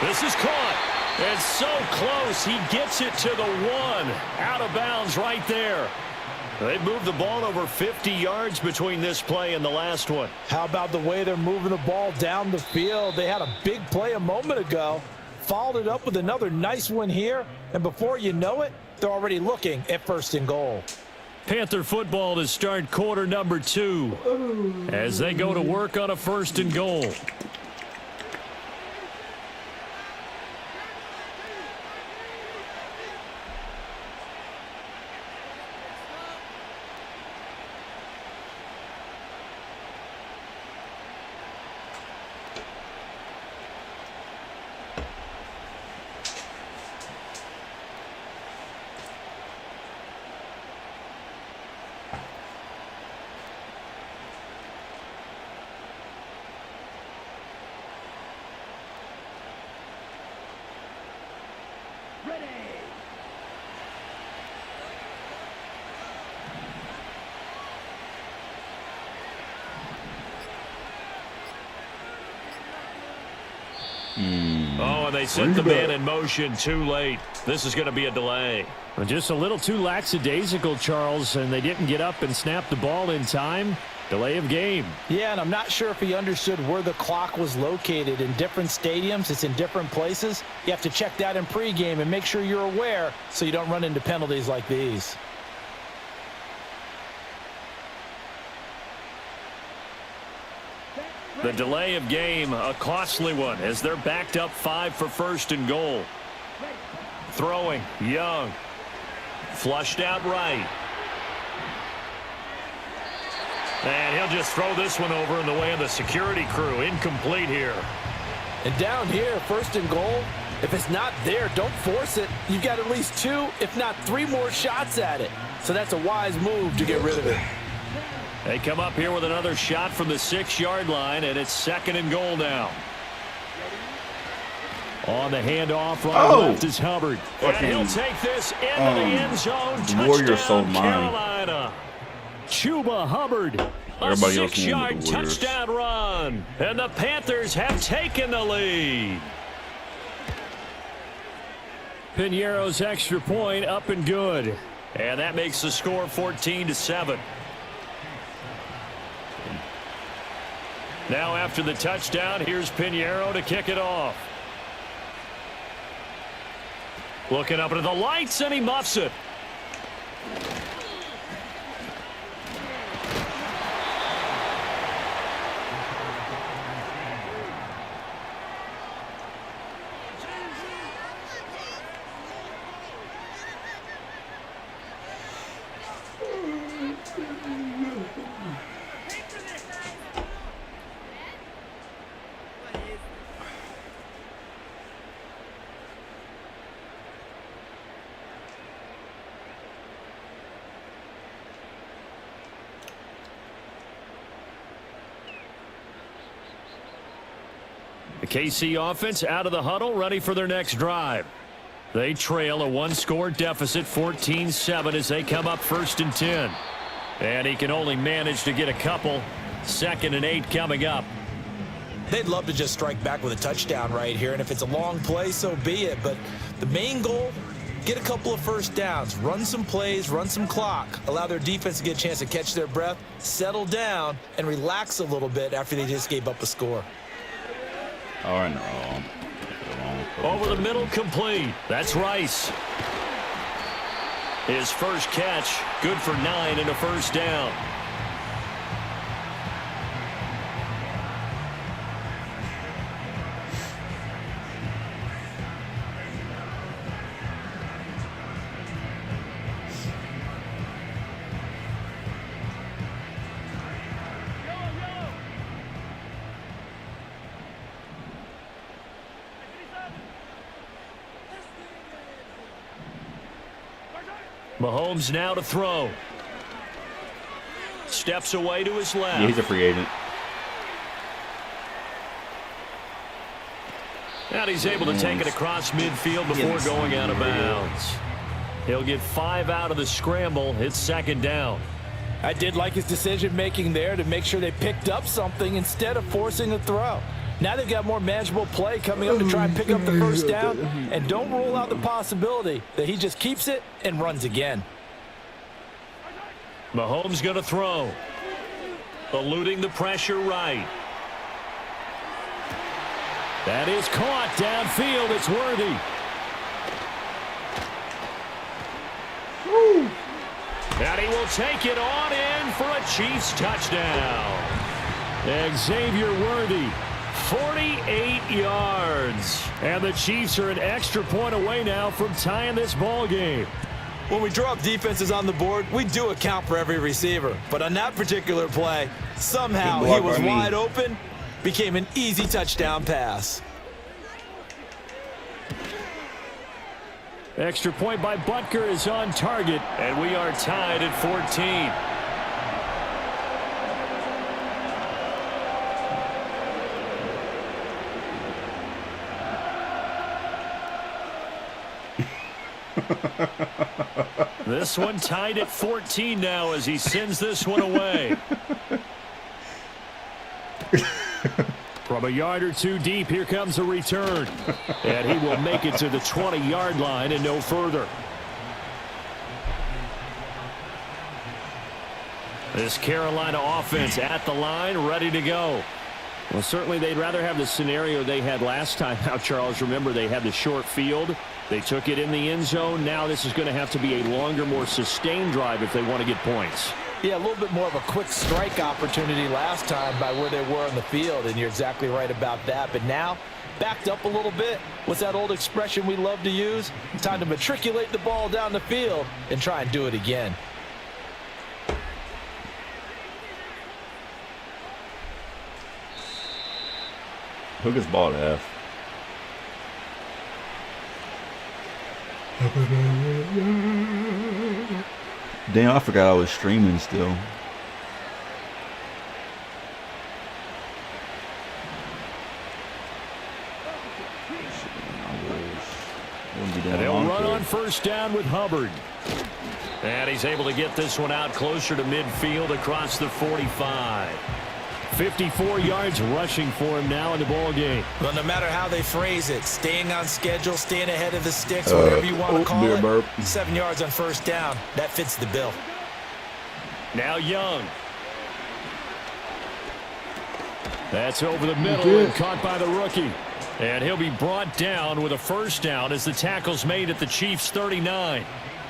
This is caught. And so close, he gets it to the 1. Out of bounds right there. They moved the ball over 50 yards between this play and the last one. How about the way they're moving the ball down the field? They had a big play a moment ago. Followed it up with another nice one here. And before you know it, they're already looking at 1st and goal. Panther football to start quarter number 2 as they go to work on a 1st and goal. Oh, and they sent the man in motion too late. This is going to be a delay. Just a little too lackadaisical, Charles, and they didn't get up and snap the ball in time. Delay of game. Yeah, and I'm not sure if he understood where the clock was located. In different stadiums, it's in different places. You have to check that in pregame and make sure you're aware so you don't run into penalties like these. The delay of game, a costly one, as they're backed up 5 for 1st and goal. Throwing, Young. Flushed out right. And he'll just throw this one over in the way of the security crew. Incomplete here. And down here, 1st and goal, if it's not there, don't force it. You've got at least 2, if not 3 more shots at it. So that's a wise move to get rid of it. They come up here with another shot from the 6-yard line, and it's 2nd and goal now. On the handoff, right left is Hubbard. And he'll take this into the end zone. Touchdown, Carolina. Chuba Hubbard. A 6-yard touchdown run. And the Panthers have taken the lead. Piñeiro's extra point up and good. And that makes the score 14-7. Now after the touchdown, here's Piñeiro to kick it off. Looking up into the lights, and he muffs it. The KC offense out of the huddle, ready for their next drive. They trail a 1-score deficit, 14-7, as they come up 1st and 10. And he can only manage to get a couple. 2nd and 8 coming up. They'd love to just strike back with a touchdown right here, and if it's a long play, so be it. But the main goal, get a couple of 1st downs, run some plays, run some clock, allow their defense to get a chance to catch their breath, settle down, and relax a little bit after they just gave up a score. Oh, no. Over the middle, complete. That's Rice. His first catch, good for 9 and a 1st down. Mahomes now to throw. Steps away to his left. Yeah, he's a free agent. And he's able to take it across midfield before going out of bounds. He'll get 5 out of the scramble. It's 2nd down. I did like his decision-making there to make sure they picked up something instead of forcing a throw. Now they've got more manageable play coming up to try and pick up the 1st down. And don't rule out the possibility that he just keeps it and runs again. Mahomes going to throw. Eluding the pressure right. That is caught downfield. It's Worthy. Woo. And he will take it on in for a Chiefs touchdown. Xavier Worthy. 48 yards. And the Chiefs are an extra point away now from tying this ball game. When we draw up defenses on the board, we do account for every receiver. But on that particular play, somehow he was wide open, became an easy touchdown pass. Extra point by Butker is on target, and we are tied at 14. This one tied at 14 now as he sends this one away. From a yard or two deep, here comes a return. And he will make it to the 20-yard line and no further. This Carolina offense at the line, ready to go. Well, certainly they'd rather have the scenario they had last time out, Charles. Remember, they had the short field. They took it in the end zone. Now this is going to have to be a longer, more sustained drive if they want to get points. Yeah, a little bit more of a quick strike opportunity last time by where they were on the field, and you're exactly right about that. But now backed up a little bit. What's that old expression we love to use? Time to matriculate the ball down the field and try and do it again. Who gets ball to F? Damn, I forgot I was streaming still. They'll run on first down with Hubbard. And he's able to get this one out closer to midfield across the 45. 54 yards rushing for him now in the ball game. Well, no matter how they phrase it, staying on schedule, staying ahead of the sticks, whatever you want to call it, burp. 7 yards on first down, that fits the bill. Now Young. That's over the middle and caught by the rookie. And he'll be brought down with a first down as the tackle's made at the Chiefs' 39.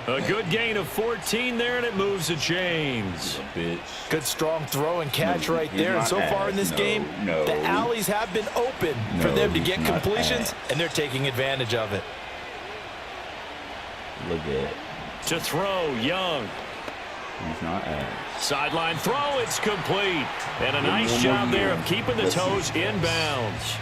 A good gain of 14 there, and it moves the chains. Good strong throw and catch right there. And so far in this game, the alleys have been open for them to get completions, and they're taking advantage of it. Look at it. To throw, Young. He's not ass. Sideline throw, it's complete. And a nice job there of keeping the toes inbounds.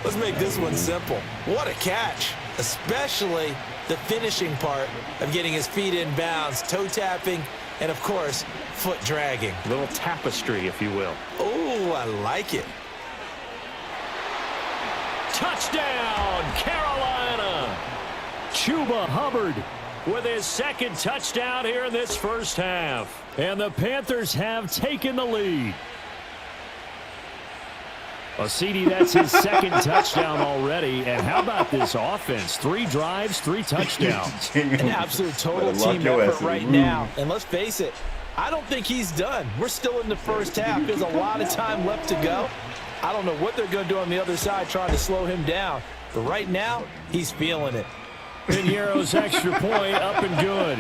Let's make this one simple. What a catch, especially the finishing part of getting his feet in bounds, toe tapping, and of course, foot dragging. A little tapestry, if you will. Oh, I like it. Touchdown, Carolina! Chuba Hubbard with his second touchdown here in this first half. And the Panthers have taken the lead. Well, CD, that's his second touchdown already. And how about this offense? 3 drives, 3 touchdowns. An absolute total team effort right now. And let's face it, I don't think he's done. We're still in the first half. There's a lot of time left to go. I don't know what they're going to do on the other side trying to slow him down. But right now, he's feeling it. Piñeiro's extra point up and good.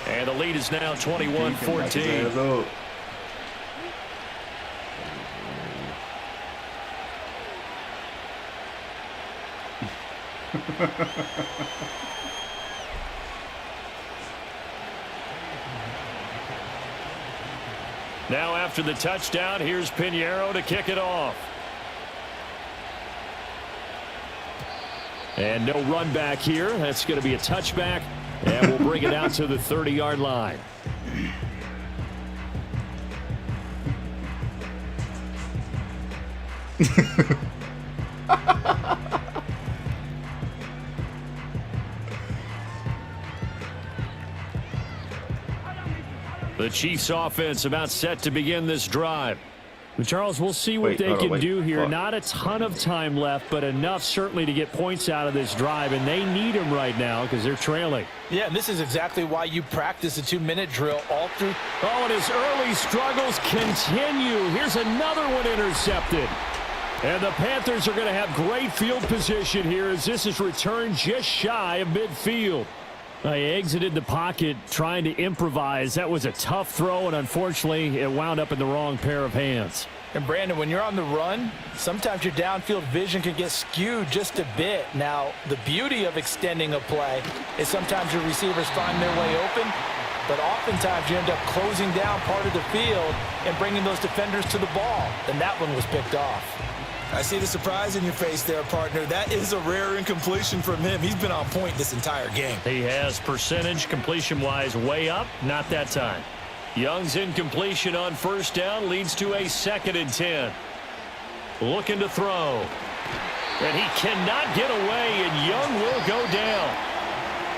And the lead is now 21-14. Now after the touchdown, here's Piñeiro to kick it off. And no run back here. That's going to be a touchback. And we'll bring it out to the 30-yard line. The Chiefs offense about set to begin this drive. Well, Charles, we'll see what they can do here. Not a ton of time left, but enough certainly to get points out of this drive, and they need them right now because they're trailing. Yeah, and this is exactly why you practice a 2-minute drill all through. Oh, and his early struggles continue. Here's another one intercepted. And the Panthers are going to have great field position here as this is returned just shy of midfield. He exited the pocket trying to improvise. That was a tough throw, and unfortunately, it wound up in the wrong pair of hands. And Brandon, when you're on the run, sometimes your downfield vision can get skewed just a bit. Now, the beauty of extending a play is sometimes your receivers find their way open, but oftentimes you end up closing down part of the field and bringing those defenders to the ball. And that one was picked off. I see the surprise in your face there, partner. That is a rare incompletion from him. He's been on point this entire game. He has percentage completion-wise way up. Not that time. Young's incompletion on first down leads to a 2nd and 10. Looking to throw. And he cannot get away, and Young will go down.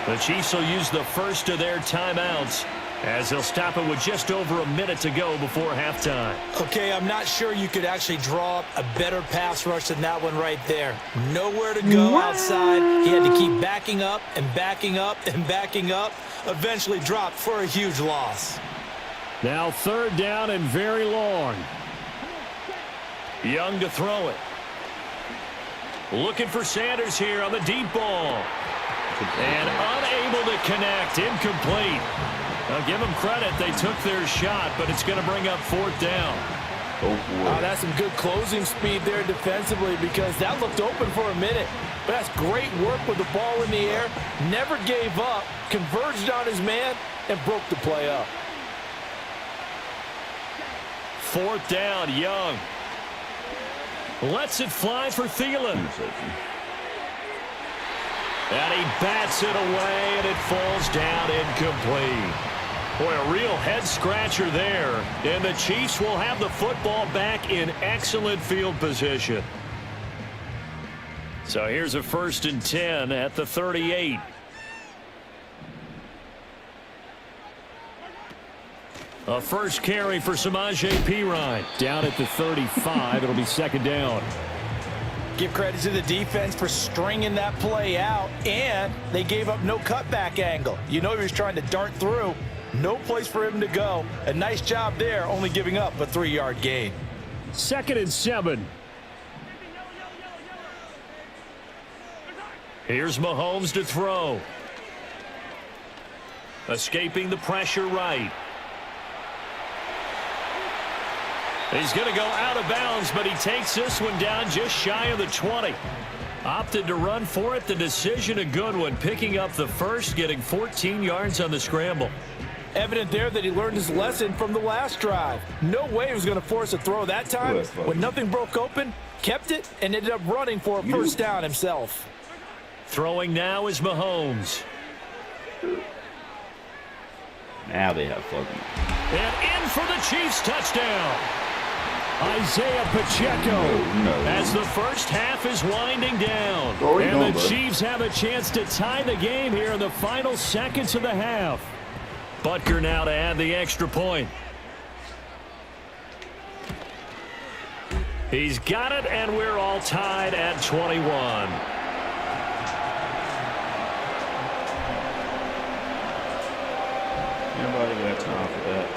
The Chiefs will use the first of their timeouts as they'll stop it with just over a minute to go before halftime. Okay, I'm not sure you could actually draw up a better pass rush than that one right there. Nowhere to go outside. He had to keep backing up and backing up and backing up. Eventually dropped for a huge loss. Now 3rd down and very long. Young to throw it. Looking for Sanders here on the deep ball. And unable to connect. Incomplete. I'll give them credit. They took their shot, but it's going to bring up 4th down. Go for it. That's some good closing speed there defensively because that looked open for a minute. But that's great work with the ball in the air. Never gave up, converged on his man, and broke the play up. 4th down, Young. Lets it fly for Thielen. And he bats it away, and it falls down incomplete. Boy, a real head-scratcher there. And the Chiefs will have the football back in excellent field position. So here's a 1st and 10 at the 38. A first carry for Samaje Perine. Down at the 35. It'll be 2nd down. Give credit to the defense for stringing that play out, and they gave up no cutback angle. You know he was trying to dart through. No place for him to go. A nice job there, only giving up a 3-yard gain. 2nd and 7. Here's Mahomes to throw. Escaping the pressure right. He's going to go out of bounds, but he takes this one down just shy of the 20. Opted to run for it. The decision a good one. Picking up the first, getting 14 yards on the scramble. Evident there that he learned his lesson from the last drive. No way he was going to force a throw that time. When nothing broke open, kept it, and ended up running for a 1st down himself. Throwing now is Mahomes. Now they have fucking. And in for the Chiefs touchdown. Isaiah Pacheco as the first half is winding down. And the Chiefs have a chance to tie the game here in the final seconds of the half. Butker now to add the extra point. He's got it, and we're all tied at 21. Nobody got time for that.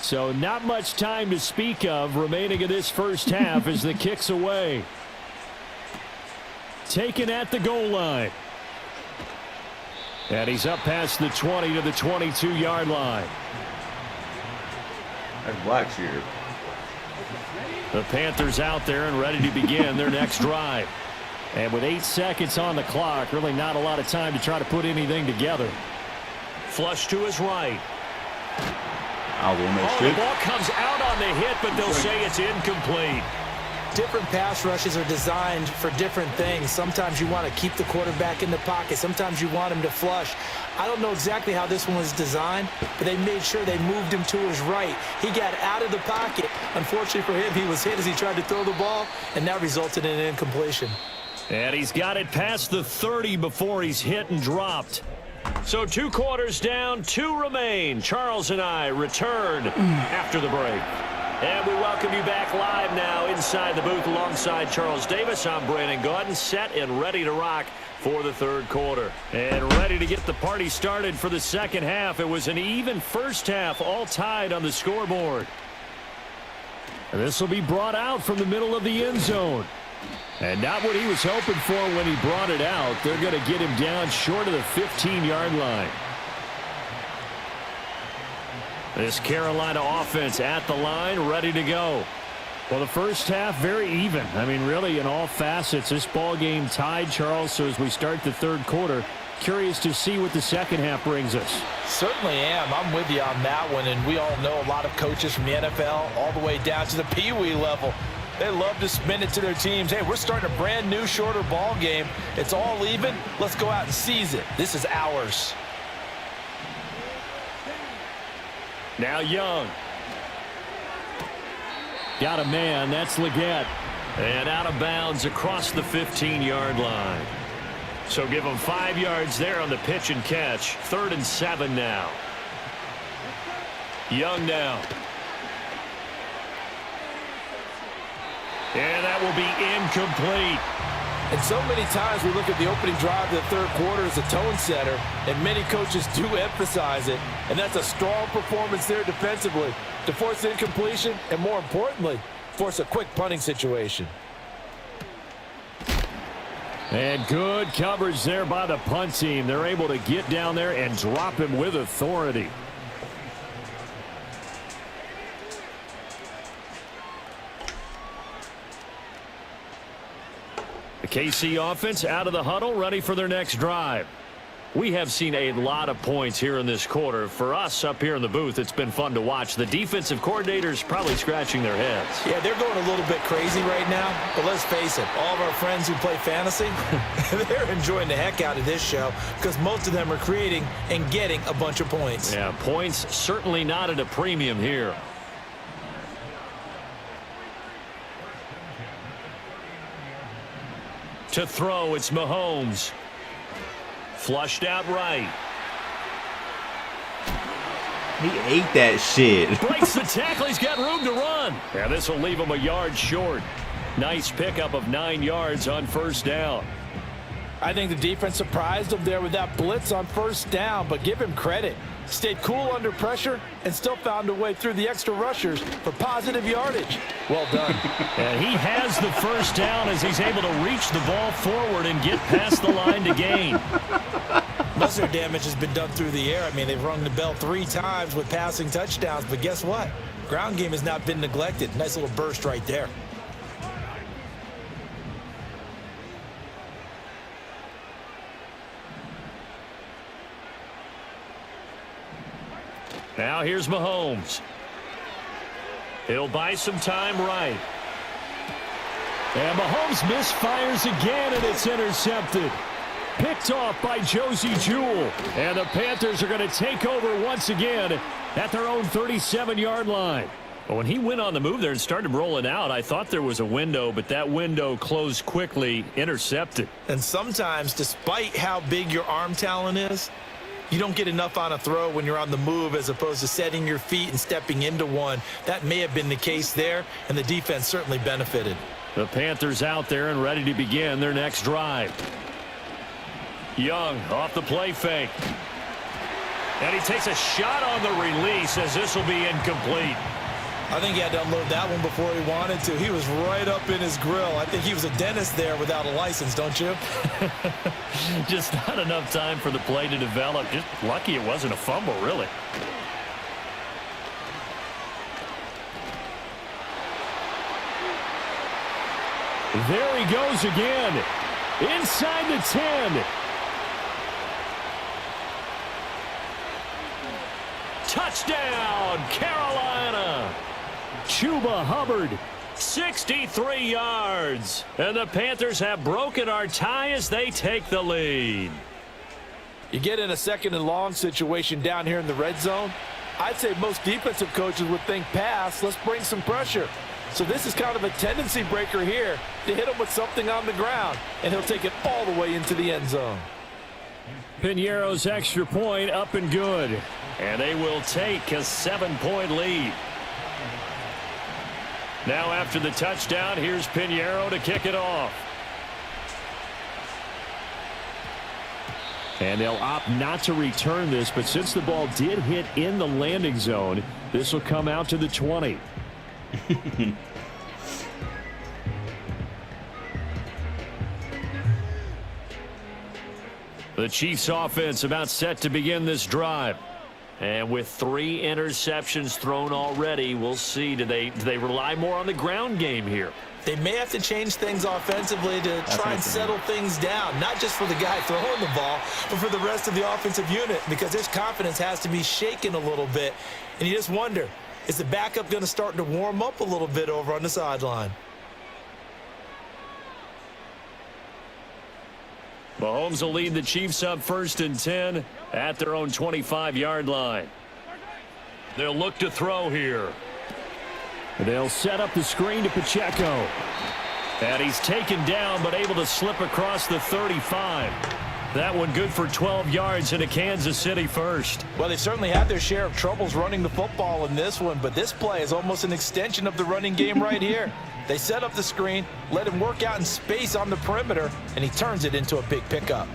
So not much time to speak of remaining in this first half as the kick's away. Taken at the goal line. And he's up past the 20 to the 22-yard line. That's Blackshear. The Panthers out there and ready to begin their next drive. And with 8 seconds on the clock, really not a lot of time to try to put anything together. Flush to his right. The ball comes out on the hit, but they'll say it's incomplete. Different pass rushes are designed for different things. Sometimes you want to keep the quarterback in the pocket. Sometimes you want him to flush. I don't know exactly how this one was designed, but they made sure they moved him to his right. He got out of the pocket. Unfortunately for him, he was hit as he tried to throw the ball, and that resulted in an incompletion. And he's got it past the 30 before he's hit and dropped. So 2 quarters down, 2 remain. Charles and I return after the break. And we welcome you back live now inside the booth alongside Charles Davis. I'm Brandon Gaudin, set and ready to rock for the 3rd quarter. And ready to get the party started for the 2nd half. It was an even first half, all tied on the scoreboard. This will be brought out from the middle of the end zone. And not what he was hoping for when he brought it out. They're going to get him down short of the 15-yard line. This Carolina offense at the line, ready to go. Well, the first half, very even. I mean, really, in all facets, this ball game tied, Charles. So as we start the 3rd quarter, curious to see what the 2nd half brings us. Certainly am. I'm with you on that one. And we all know a lot of coaches from the NFL all the way down to the Pee-wee level. They love to spin it to their teams. Hey, we're starting a brand new, shorter ball game. It's all even. Let's go out and seize it. This is ours. Now Young. Got a man. That's Leggett. And out of bounds across the 15-yard line. So give him 5 yards there on the pitch and catch. 3rd and 7 now. Young now. And that will be incomplete. And so many times we look at the opening drive of the third quarter as a tone setter, and many coaches do emphasize it. And that's a strong performance there defensively to force incompletion and, more importantly, force a quick punting situation. And good coverage there by the punt team. They're able to get down there and drop him with authority. The KC offense out of the huddle, ready for their next drive. We have seen a lot of points here in this quarter. For us up here in the booth, it's been fun to watch. The defensive coordinators probably scratching their heads. Yeah, they're going a little bit crazy right now, but let's face it, all of our friends who play fantasy, they're enjoying the heck out of this show because most of them are creating and getting a bunch of points. Yeah, points certainly not at a premium here. To throw, it's Mahomes. Flushed out right. He ate that shit. Breaks the tackle. He's got room to run. Yeah, this will leave him a yard short. Nice pickup of 9 yards on first down. I think the defense surprised him there with that blitz on first down, but give him credit. Stayed cool under pressure and still found a way through the extra rushers for positive yardage. Well done. And he has the first down as he's able to reach the ball forward and get past the line to gain. Most of their damage has been done through the air. I mean, they've rung the bell 3 times with passing touchdowns, but guess what? Ground game has not been neglected. Nice little burst right there. Now here's Mahomes. He'll buy some time right. And Mahomes misfires again, and it's intercepted. Picked off by Josie Jewell. And the Panthers are going to take over once again at their own 37-yard line. But when he went on the move there and started rolling out, I thought there was a window, but that window closed quickly, intercepted. And sometimes, despite how big your arm talent is, you don't get enough on a throw when you're on the move as opposed to setting your feet and stepping into one. That may have been the case there, and the defense certainly benefited. The Panthers out there and ready to begin their next drive. Young off the play fake. And he takes a shot on the release as this will be incomplete. I think he had to unload that one before he wanted to. He was right up in his grill. I think he was a dentist there without a license, don't you? Just not enough time for the play to develop. Just lucky it wasn't a fumble, really. There he goes again. Inside the 10. Touchdown, Carolina. Chuba Hubbard, 63 yards. And the Panthers have broken our tie as they take the lead. You get in a second and long situation down here in the red zone, I'd say most defensive coaches would think pass, let's bring some pressure. So this is kind of a tendency breaker here to hit him with something on the ground, and he'll take it all the way into the end zone. Piñeiro's extra point up and good. And they will take a 7-point lead. Now after the touchdown, here's Piñeiro to kick it off. And they'll opt not to return this, but since the ball did hit in the landing zone, this will come out to the 20. The Chiefs offense about set to begin this drive. And with 3 interceptions thrown already, we'll see. Do they rely more on the ground game here? They may have to change things offensively to try and settle things down, not just for the guy throwing the ball, but for the rest of the offensive unit, because his confidence has to be shaken a little bit. And you just wonder, is the backup going to start to warm up a little bit over on the sideline? Mahomes will lead the Chiefs up 1st and 10 at their own 25-yard line. They'll look to throw here. They'll set up the screen to Pacheco. And he's taken down but able to slip across the 35. That one good for 12 yards and a Kansas City first. Well, they certainly had their share of troubles running the football in this one, but this play is almost an extension of the running game right here. They set up the screen, let him work out in space on the perimeter, and he turns it into a big pickup.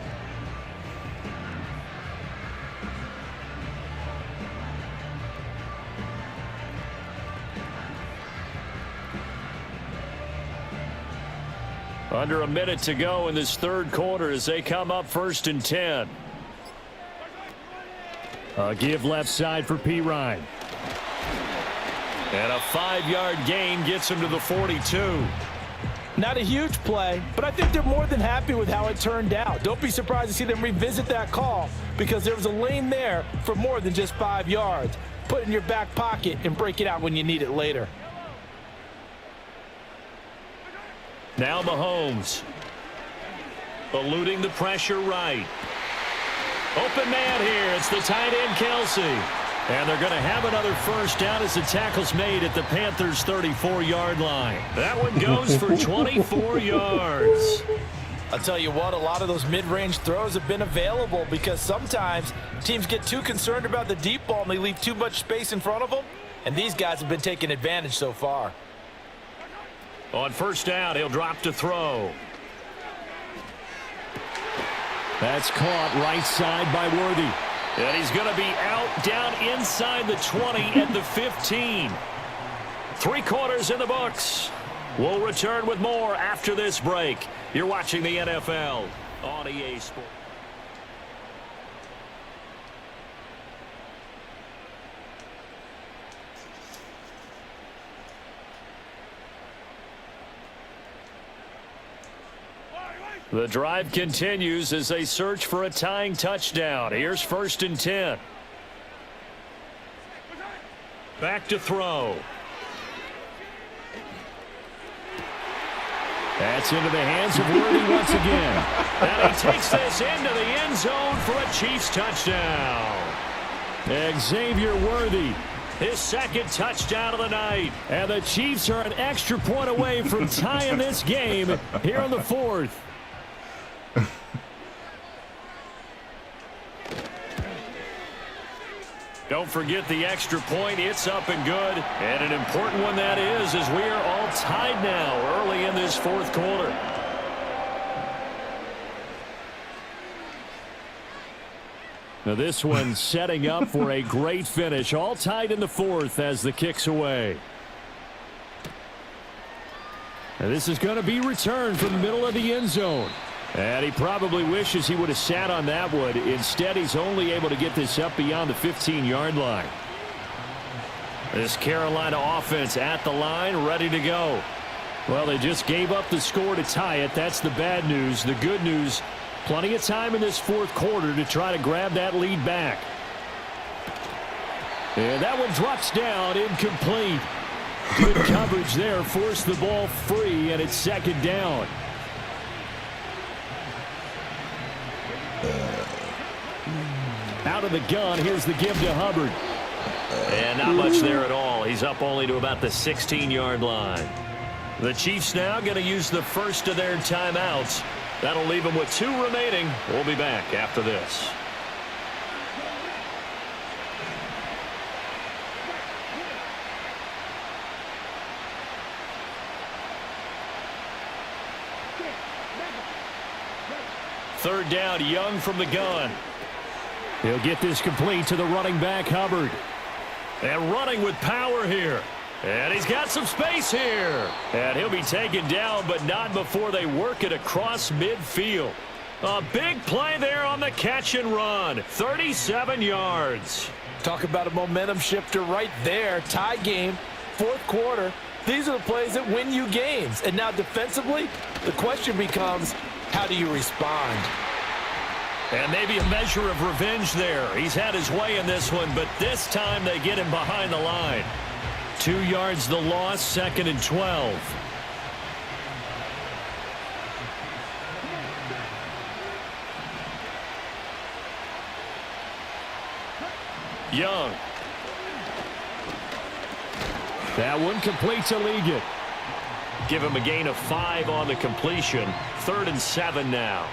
Under a minute to go in this third quarter as they come up 1st and 10. A give left side for P. Ryan. And a 5-yard gain gets him to the 42. Not a huge play, but I think they're more than happy with how it turned out. Don't be surprised to see them revisit that call because there was a lane there for more than just 5 yards. Put it in your back pocket and break it out when you need it later. Now Mahomes. Eluding the pressure right. Open man here. It's the tight end, Kelsey. And they're going to have another first down as the tackle's made at the Panthers' 34-yard line. That one goes for 24 yards. I'll tell you what, a lot of those mid-range throws have been available because sometimes teams get too concerned about the deep ball and they leave too much space in front of them. And these guys have been taking advantage so far. On first down, he'll drop to throw. That's caught right side by Worthy. And he's going to be out down inside the 20 at the 15. 3 quarters in the books. We'll return with more after this break. You're watching the NFL on EA Sports. The drive continues as they search for a tying touchdown. Here's 1st and 10. Back to throw. That's into the hands of Worthy once again. And he takes this into the end zone for a Chiefs touchdown. Xavier Worthy, his 2nd touchdown of the night. And the Chiefs are an extra point away from tying this game here in the 4th. Don't forget the extra point. It's up and good. And an important one that is, as we are all tied now early in this 4th quarter. Now this one's setting up for a great finish. All tied in the 4th as the kick's away. Now this is going to be returned from the middle of the end zone. And he probably wishes he would have sat on that one. Instead, he's only able to get this up beyond the 15-yard line. This Carolina offense at the line, ready to go. Well, they just gave up the score to tie it. That's the bad news. The good news, plenty of time in this 4th quarter to try to grab that lead back. And that one drops down, incomplete. Good coverage there, forced the ball free, and it's 2nd down. Out of the gun, here's the give to Hubbard. And not much there at all. He's up only to about the 16-yard line. The Chiefs now going to use the first of their timeouts. That'll leave them with 2 remaining. We'll be back after this. Third down, Young from the gun. He'll get this complete to the running back, Hubbard. And running with power here. And he's got some space here. And he'll be taken down, but not before they work it across midfield. A big play there on the catch and run. 37 yards. Talk about a momentum shifter right there. Tie game, 4th quarter. These are the plays that win you games. And now defensively, the question becomes, how do you respond? And maybe a measure of revenge there. He's had his way in this one, but this time they get him behind the line. 2 yards the loss, 2nd and 12. Young. That one complete to Liggett. Give him a gain of 5 on the completion. 3rd and 7 now.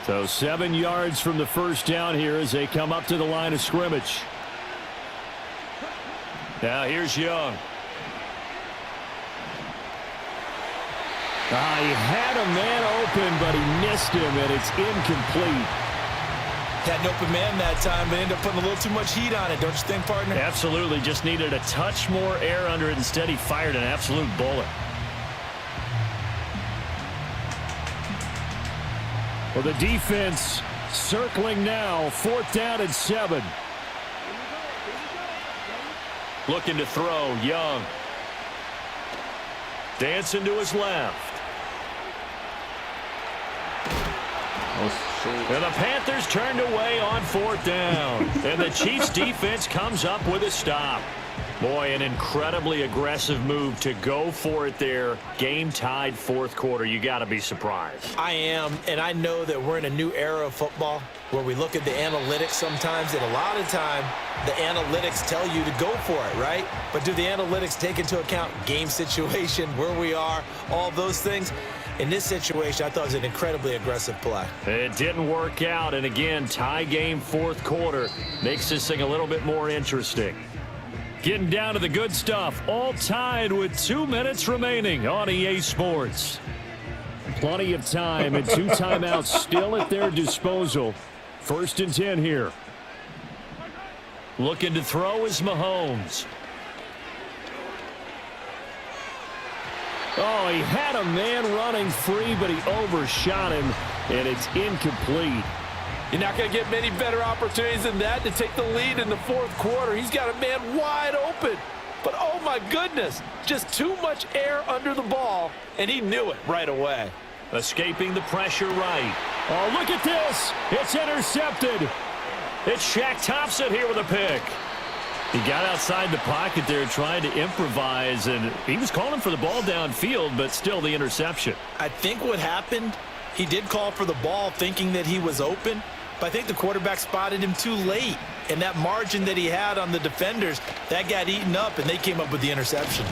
So 7 yards from the first down here as they come up to the line of scrimmage. Now here's Young. He had a man open, but he missed him, and it's incomplete. Had an open man that time, but ended up putting a little too much heat on it, don't you think, partner? Absolutely. Just needed a touch more air under it. Instead, he fired an absolute bullet. Well, the defense circling now. 4th down and 7. Looking to throw. Young. Dancing to his left. And the Panthers turned away on 4th down. And the Chiefs defense comes up with a stop. Boy, an incredibly aggressive move to go for it there. Game tied 4th quarter. You got to be surprised. I am, and I know that we're in a new era of football where we look at the analytics sometimes, and a lot of time the analytics tell you to go for it, right? But do the analytics take into account game situation, where we are, all those things? In this situation, I thought it was an incredibly aggressive play. It didn't work out, and again, tie game 4th quarter makes this thing a little bit more interesting. Getting down to the good stuff, all tied with 2 minutes remaining on EA Sports. Plenty of time and 2 timeouts still at their disposal. 1st and 10 here. Looking to throw is Mahomes. Oh, he had a man running free, but he overshot him, and it's incomplete. You're not going to get many better opportunities than that to take the lead in the 4th quarter. He's got a man wide open. But, oh, my goodness, just too much air under the ball, and he knew it right away. Escaping the pressure right. Oh, look at this. It's intercepted. It's Shaq Thompson here with a pick. He got outside the pocket there trying to improvise, and he was calling for the ball downfield, but still the interception. I think what happened, he did call for the ball thinking that he was open, but I think the quarterback spotted him too late. And that margin that he had on the defenders, that got eaten up, and they came up with the interception.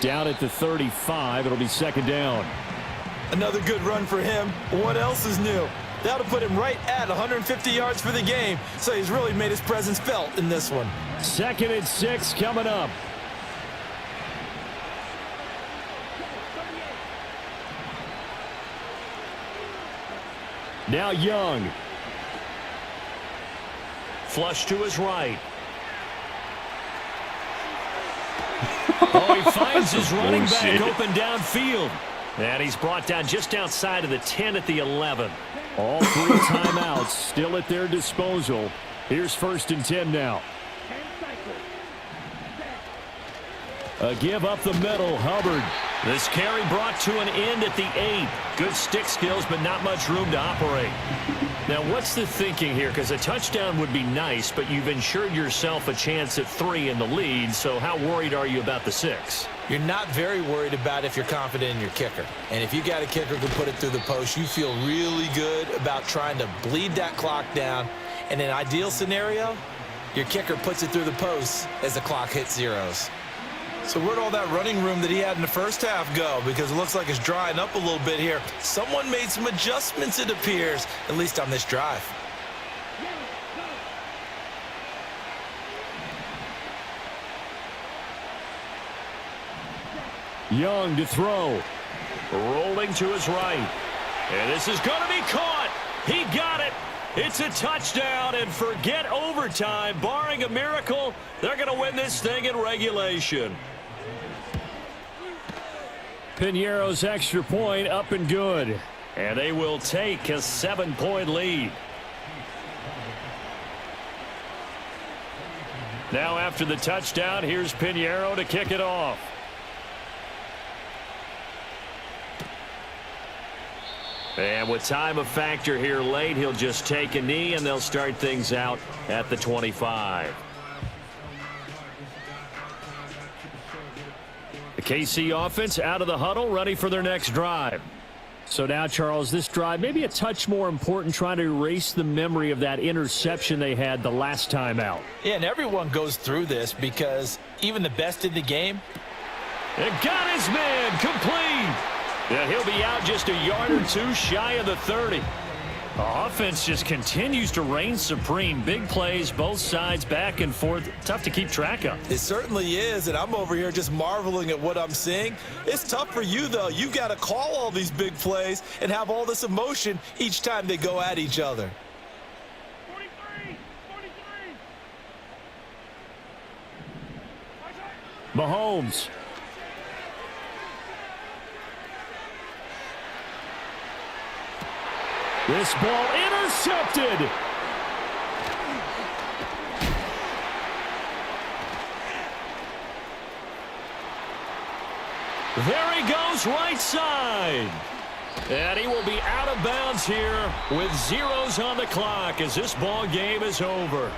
Down at the 35, it'll be 2nd down. Another good run for him. What else is new? That'll put him right at 150 yards for the game, so he's really made his presence felt in this one. 2nd and 6 coming up. Now Young. Flush to his right. Oh, he finds his running back open downfield. And he's brought down just outside of the 10 at the 11. All 3 timeouts still at their disposal. Here's 1st and 10 now. A give up the middle, Hubbard. This carry brought to an end at the 8. Good stick skills, but not much room to operate. Now, what's the thinking here? Because a touchdown would be nice, but you've ensured yourself a chance at 3 in the lead, so how worried are you about the 6? You're not very worried about if you're confident in your kicker. And if you got a kicker who can put it through the post, you feel really good about trying to bleed that clock down. In an ideal scenario, your kicker puts it through the post as the clock hits zeros. So where'd all that running room that he had in the first half go? Because it looks like it's drying up a little bit here. Someone made some adjustments, it appears, at least on this drive. Young to throw. Rolling to his right. And this is going to be caught. He got it. It's a touchdown, and forget overtime. Barring a miracle, they're going to win this thing in regulation. Piñeiro's extra point up and good. And they will take a 7-point lead. Now after the touchdown, here's Piñeiro to kick it off. And with time a factor here late, he'll just take a knee, and they'll start things out at the 25. The KC offense out of the huddle, ready for their next drive. So now, Charles, this drive maybe a touch more important, trying to erase the memory of that interception they had the last time out. Yeah, and everyone goes through this because even the best in the game. And got his man complete. Yeah, he'll be out just a yard or two shy of the 30. Offense just continues to reign supreme. Big plays, both sides, back and forth. Tough to keep track of. It certainly is, and I'm over here just marveling at what I'm seeing. It's tough for you, though. You've got to call all these big plays and have all this emotion each time they go at each other. 43, 43. Mahomes. This ball intercepted. There he goes, right side. And he will be out of bounds here with zeros on the clock as this ball game is over.